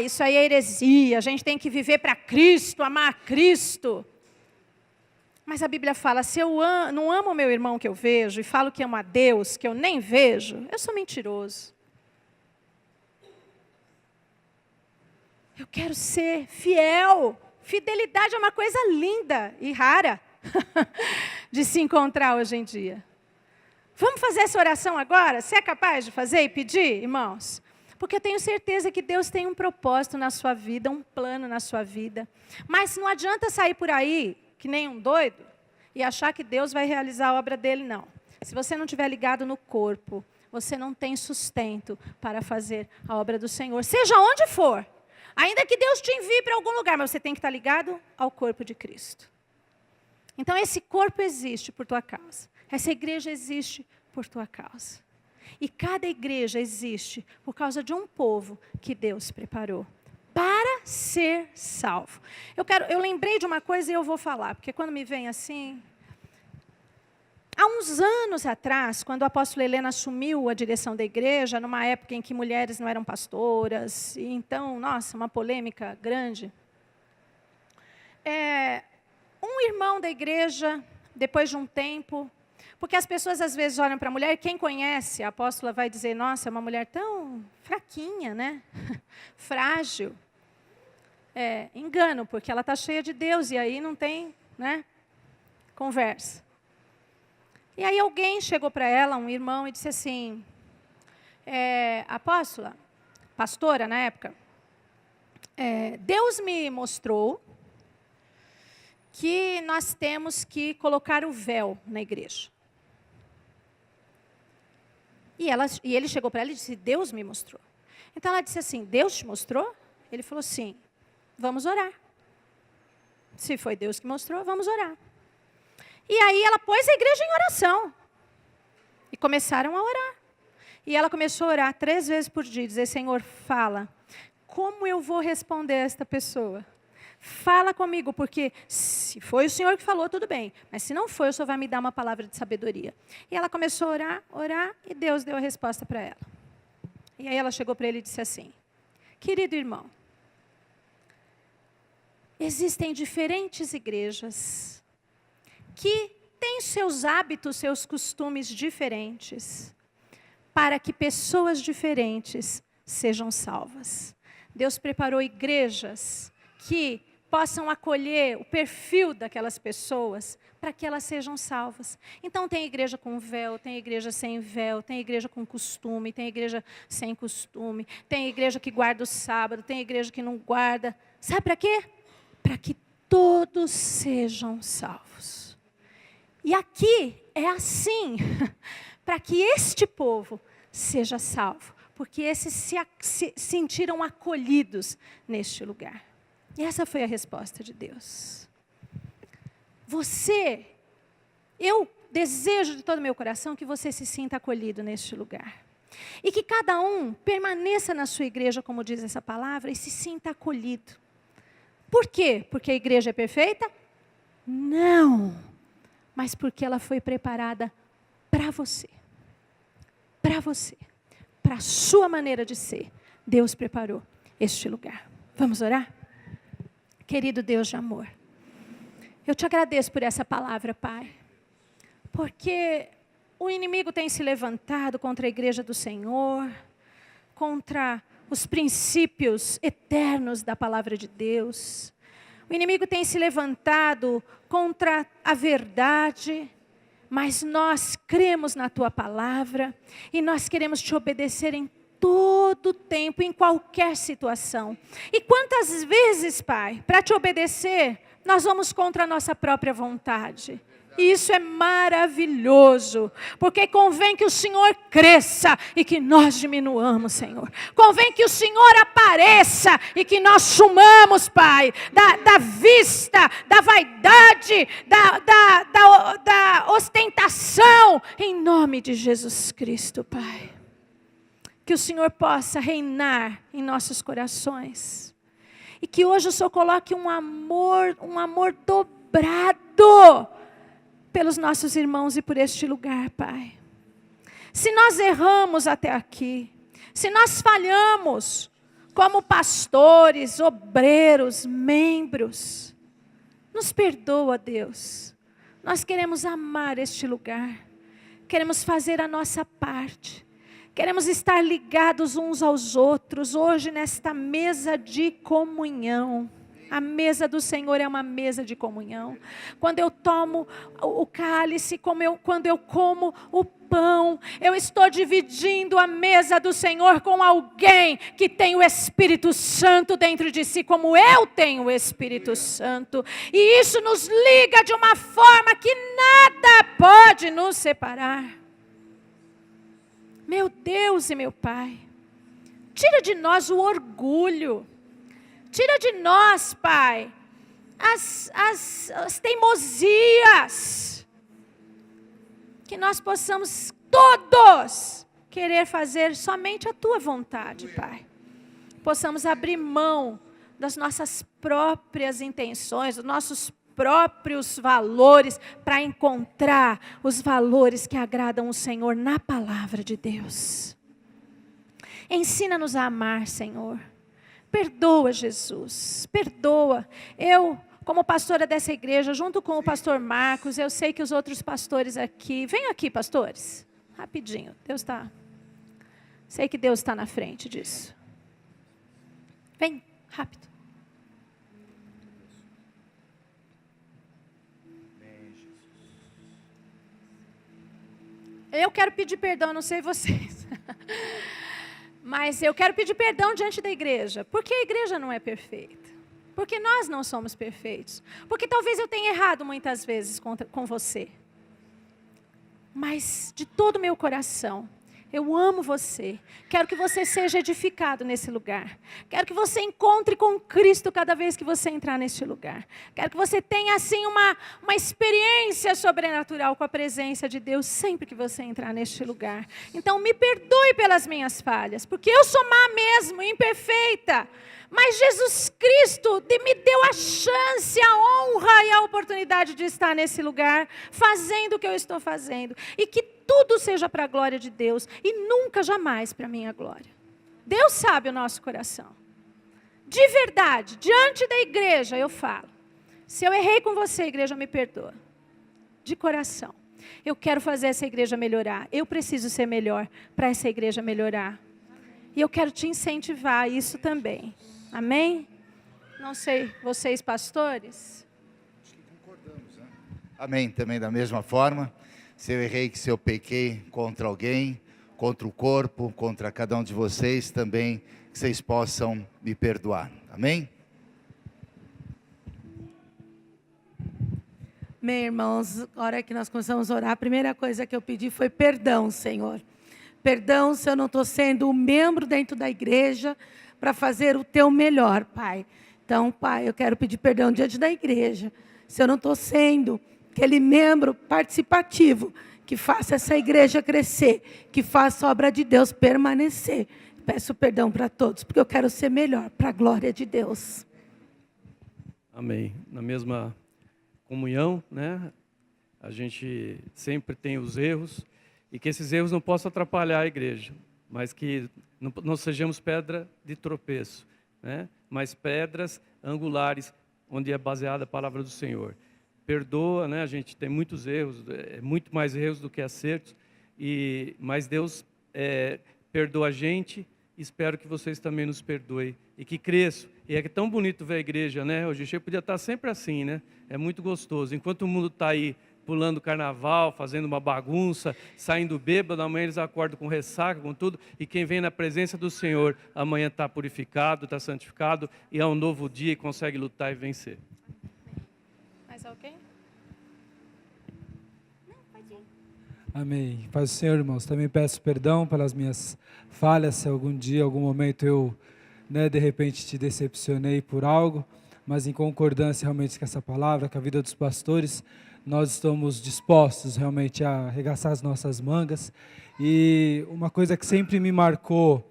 Isso aí é heresia, a gente tem que viver para Cristo, amar a Cristo. Mas a Bíblia fala, se eu não amo o meu irmão que eu vejo, e falo que amo a Deus, que eu nem vejo, eu sou mentiroso. Eu quero ser fiel. Fidelidade é uma coisa linda e rara de se encontrar hoje em dia. Vamos fazer essa oração agora? Você é capaz de fazer e pedir, irmãos? Porque eu tenho certeza que Deus tem um propósito na sua vida, um plano na sua vida. Mas não adianta sair por aí, que nem um doido, e achar que Deus vai realizar a obra dele, não. Se você não estiver ligado no corpo, você não tem sustento para fazer a obra do Senhor. Seja onde for. Ainda que Deus te envie para algum lugar, mas você tem que estar ligado ao corpo de Cristo. Então, esse corpo existe por tua causa. Essa igreja existe por tua causa. E cada igreja existe por causa de um povo que Deus preparou para ser salvo. Eu lembrei de uma coisa e eu vou falar, porque quando me vem assim... Há uns anos atrás, quando o apóstolo Helena assumiu a direção da igreja, numa época em que mulheres não eram pastoras, e então, nossa, uma polêmica grande. Um irmão da igreja, depois de um tempo, porque as pessoas às vezes olham para a mulher, e quem conhece, a apóstola vai dizer, nossa, é uma mulher tão fraquinha, né? Frágil. Engano, porque ela está cheia de Deus, e aí não tem, né, conversa. E aí alguém chegou para ela, um irmão, e disse assim, apóstola, pastora na época, Deus me mostrou que nós temos que colocar o véu na igreja. E ele chegou para ela e disse, Deus me mostrou. Então ela disse assim, Deus te mostrou? Ele falou, sim, vamos orar. Se foi Deus que mostrou, vamos orar. E aí ela pôs a igreja em oração. E começaram a orar. E ela começou a orar 3 vezes por dia, dizer, Senhor, fala, como eu vou responder a esta pessoa? Fala comigo, porque se foi o Senhor que falou, tudo bem. Mas se não foi, o Senhor vai me dar uma palavra de sabedoria. E ela começou a orar, orar, e Deus deu a resposta para ela. E aí ela chegou para ele e disse assim, querido irmão, existem diferentes igrejas que têm seus hábitos, seus costumes diferentes, para que pessoas diferentes sejam salvas. Deus preparou igrejas que possam acolher o perfil daquelas pessoas para que elas sejam salvas. Então tem igreja com véu, tem igreja sem véu, tem igreja com costume, tem igreja sem costume, tem igreja que guarda o sábado, tem igreja que não guarda. Sabe para quê? Para que todos sejam salvos. E aqui é assim, para que este povo seja salvo, porque esses se sentiram acolhidos neste lugar. E essa foi a resposta de Deus. Eu desejo de todo o meu coração que você se sinta acolhido neste lugar. E que cada um permaneça na sua igreja, como diz essa palavra, e se sinta acolhido. Por quê? Porque a igreja é perfeita? Não. Mas porque ela foi preparada para você. Para você. Para a sua maneira de ser. Deus preparou este lugar. Vamos orar? Querido Deus de amor, eu te agradeço por essa palavra, Pai, porque o inimigo tem se levantado contra a igreja do Senhor, contra os princípios eternos da palavra de Deus. O inimigo tem se levantado contra a verdade, mas nós cremos na Tua palavra e nós queremos Te obedecer em todo tempo, em qualquer situação. E quantas vezes, Pai, para Te obedecer, nós vamos contra a nossa própria vontade. E isso é maravilhoso, porque convém que o Senhor cresça e que nós diminuamos, Senhor. Convém que o Senhor apareça e que nós sumamos, Pai, da vista, da vaidade, da ostentação, em nome de Jesus Cristo, Pai. Que o Senhor possa reinar em nossos corações. E que hoje o Senhor coloque um amor dobrado pelos nossos irmãos e por este lugar, Pai. Se nós erramos até aqui, se nós falhamos como pastores, obreiros, membros, nos perdoa, Deus. Nós queremos amar este lugar, queremos fazer a nossa parte. Queremos estar ligados uns aos outros, hoje nesta mesa de comunhão. A mesa do Senhor é uma mesa de comunhão. Quando eu tomo o cálice, quando eu como o pão, eu estou dividindo a mesa do Senhor com alguém que tem o Espírito Santo dentro de si, como eu tenho o Espírito Santo. E isso nos liga de uma forma que nada pode nos separar. Meu Deus e meu Pai, tira de nós o orgulho, tira de nós, Pai, as teimosias, que nós possamos todos querer fazer somente a Tua vontade, Pai. Possamos abrir mão das nossas próprias intenções, dos nossos próprios valores, para encontrar os valores que agradam o Senhor na palavra de Deus. Ensina-nos a amar, Senhor. Perdoa, Jesus, perdoa. Eu, como pastora dessa igreja, junto com o pastor Marcos, eu sei que os outros pastores aqui, venham aqui, pastores, rapidinho, sei que Deus está na frente disso. Vem, rápido. Eu quero pedir perdão, não sei vocês, mas eu quero pedir perdão diante da igreja, porque a igreja não é perfeita, porque nós não somos perfeitos, porque talvez eu tenha errado muitas vezes com você, mas de todo o meu coração, Eu amo você. Quero que você seja edificado nesse lugar. Quero que você encontre com Cristo cada vez que você entrar neste lugar. Quero que você tenha, assim, uma experiência sobrenatural com a presença de Deus sempre que você entrar neste lugar. Então, me perdoe pelas minhas falhas, porque eu sou má mesmo, imperfeita. Mas Jesus Cristo me deu a chance, a honra e a oportunidade de estar nesse lugar, fazendo o que eu estou fazendo. E que tudo seja para a glória de Deus e nunca, jamais para a minha glória. Deus sabe o nosso coração. De verdade, diante da igreja eu falo. Se eu errei com você, igreja, me perdoa. De coração. Eu quero fazer essa igreja melhorar. Eu preciso ser melhor para essa igreja melhorar. E eu quero te incentivar a isso também. Amém? Não sei, vocês pastores? Acho que concordamos, né? Amém, também da mesma forma. Se eu errei, se eu pequei contra alguém, contra o corpo, contra cada um de vocês, também que vocês possam me perdoar. Amém? Bem, irmãos, na hora que nós começamos a orar, a primeira coisa que eu pedi foi perdão, Senhor. Perdão se eu não estou sendo um membro dentro da igreja para fazer o teu melhor, Pai. Então, Pai, eu quero pedir perdão diante da igreja. Se eu não estou sendo aquele membro participativo que faça essa igreja crescer, que faça a obra de Deus permanecer. Peço perdão para todos, porque eu quero ser melhor, para a glória de Deus. Amém. Na mesma comunhão, né? A gente sempre tem os erros, e que esses erros não possam atrapalhar a igreja, mas que não sejamos pedra de tropeço, né? Mas pedras angulares, onde é baseada a palavra do Senhor. Perdoa, né? A gente tem muitos erros, muito mais erros do que acertos, mas Deus perdoa a gente. Espero que vocês também nos perdoem e que cresçam. E é tão bonito ver a igreja, né? Hoje a gente podia estar sempre assim, né? É muito gostoso. Enquanto o mundo está aí pulando carnaval, fazendo uma bagunça, saindo bêbado, amanhã eles acordam com ressaca, com tudo. E quem vem na presença do Senhor, amanhã está purificado, está santificado, e é um novo dia e consegue lutar e vencer. Mais alguém? Amém. Paz do Senhor, irmãos. Também peço perdão pelas minhas falhas, se algum dia, algum momento eu, de repente te decepcionei por algo, mas em concordância realmente com essa palavra, com a vida dos pastores, nós estamos dispostos realmente a arregaçar as nossas mangas. E uma coisa que sempre me marcou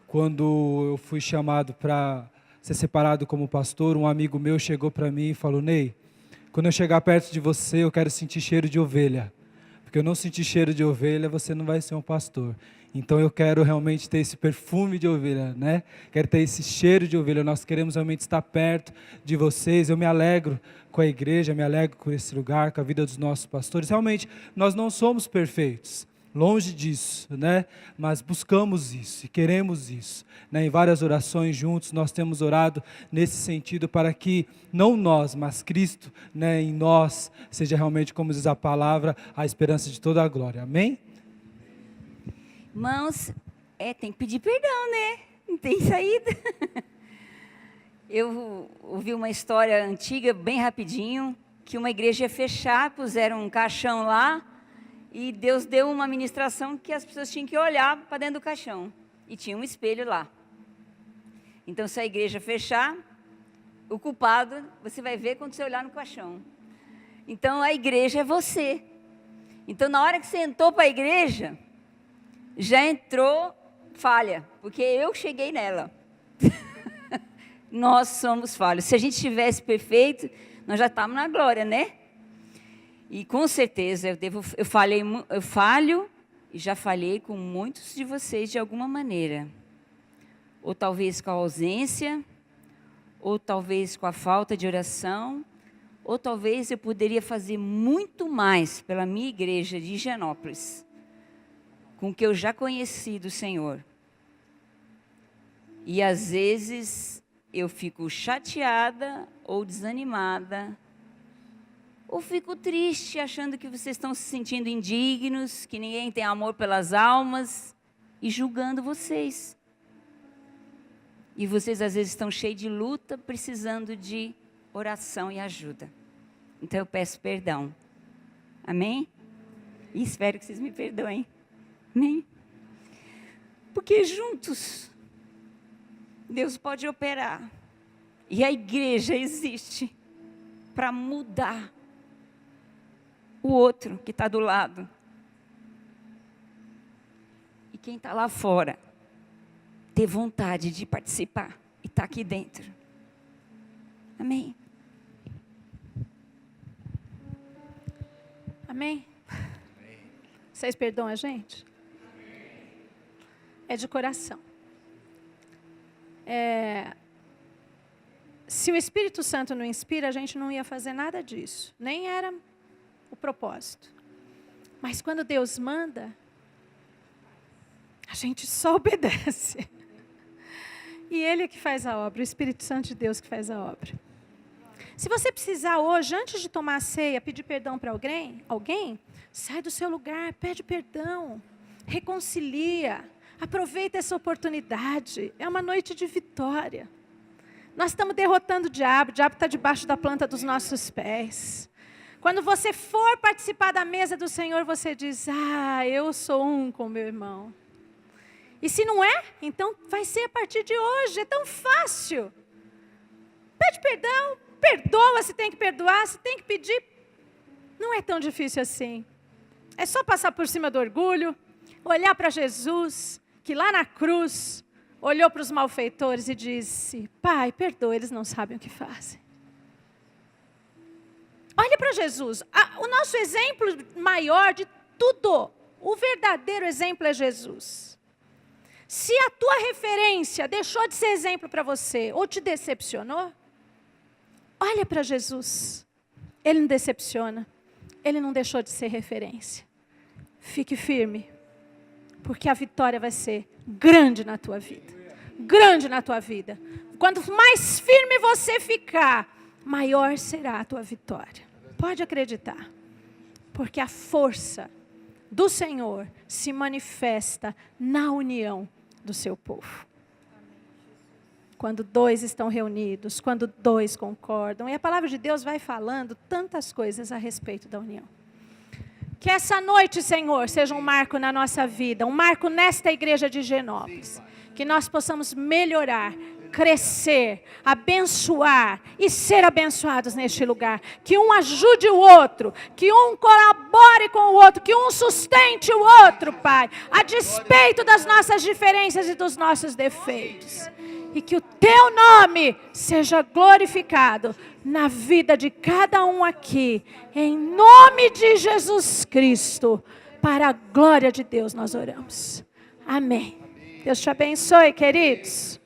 quando eu fui chamado para ser separado como pastor, um amigo meu chegou para mim e falou: Ney, quando eu chegar perto de você, eu quero sentir cheiro de ovelha. Porque eu não sentir cheiro de ovelha, você não vai ser um pastor. Então eu quero realmente ter esse perfume de ovelha, né? Quero ter esse cheiro de ovelha. Nós queremos realmente estar perto de vocês. Eu me alegro com a igreja, me alegro com esse lugar, com a vida dos nossos pastores. Realmente, nós não somos perfeitos. Longe disso, né? Mas buscamos isso e queremos isso, né? Em várias orações juntos nós temos orado nesse sentido para que não nós, mas Cristo, né, em nós seja realmente, como diz a palavra, a esperança de toda a glória. Amém? Irmãos, tem que pedir perdão, né? Não tem saída. Eu ouvi uma história antiga, bem rapidinho, que uma igreja ia fechar, puseram um caixão lá, e Deus deu uma ministração que as pessoas tinham que olhar para dentro do caixão. E tinha um espelho lá. Então, se a igreja fechar, o culpado, você vai ver quando você olhar no caixão. Então, a igreja é você. Então, na hora que você entrou para a igreja, já entrou falha, porque eu cheguei nela. Nós somos falhos. Se a gente estivesse perfeito, nós já estávamos na glória, né? E com certeza eu falho e já falhei com muitos de vocês de alguma maneira. Ou talvez com a ausência, ou talvez com a falta de oração, ou talvez eu poderia fazer muito mais pela minha igreja de Higienópolis, com o que eu já conheci do Senhor. E às vezes eu fico chateada ou desanimada, ou fico triste, achando que vocês estão se sentindo indignos, que ninguém tem amor pelas almas, e julgando vocês. E vocês às vezes estão cheios de luta, precisando de oração e ajuda. Então eu peço perdão. Amém? E espero que vocês me perdoem. Amém? Porque juntos Deus pode operar. E a igreja existe para mudar o outro que está do lado. E quem está lá fora, ter vontade de participar e está aqui dentro. Amém? Amém? Vocês perdoam a gente? É de coração. Se o Espírito Santo não inspira, a gente não ia fazer nada disso. Nem era o propósito. Mas quando Deus manda, a gente só obedece. E Ele é que faz a obra, o Espírito Santo de Deus que faz a obra. Se você precisar hoje, antes de tomar a ceia, pedir perdão para alguém, sai do seu lugar, pede perdão, reconcilia, aproveita essa oportunidade. É uma noite de vitória. Nós estamos derrotando o diabo está debaixo da planta dos nossos pés. Quando você for participar da mesa do Senhor, você diz, eu sou um com meu irmão. E se não é, então vai ser a partir de hoje, é tão fácil. Pede perdão, perdoa se tem que perdoar, se tem que pedir. Não é tão difícil assim. É só passar por cima do orgulho, olhar para Jesus, que lá na cruz, olhou para os malfeitores e disse, Pai, perdoa, eles não sabem o que fazem. Olha para Jesus, o nosso exemplo maior de tudo, o verdadeiro exemplo é Jesus. Se a tua referência deixou de ser exemplo para você, ou te decepcionou, olha para Jesus. Ele não decepciona, ele não deixou de ser referência. Fique firme, porque a vitória vai ser grande na tua vida. Grande na tua vida. Quanto mais firme você ficar, maior será a tua vitória. Pode acreditar. Porque a força do Senhor se manifesta na união do seu povo. Quando dois estão reunidos, quando dois concordam. E a palavra de Deus vai falando tantas coisas a respeito da união. Que essa noite, Senhor, seja um marco na nossa vida, um marco nesta igreja de Genópolis. Que nós possamos melhorar, crescer, abençoar e ser abençoados neste lugar. Que um ajude o outro, que um colabore com o outro, que um sustente o outro, Pai, a despeito das nossas diferenças e dos nossos defeitos. E que o Teu nome seja glorificado na vida de cada um aqui, em nome de Jesus Cristo, para a glória de Deus nós oramos. Amém. Deus te abençoe, queridos.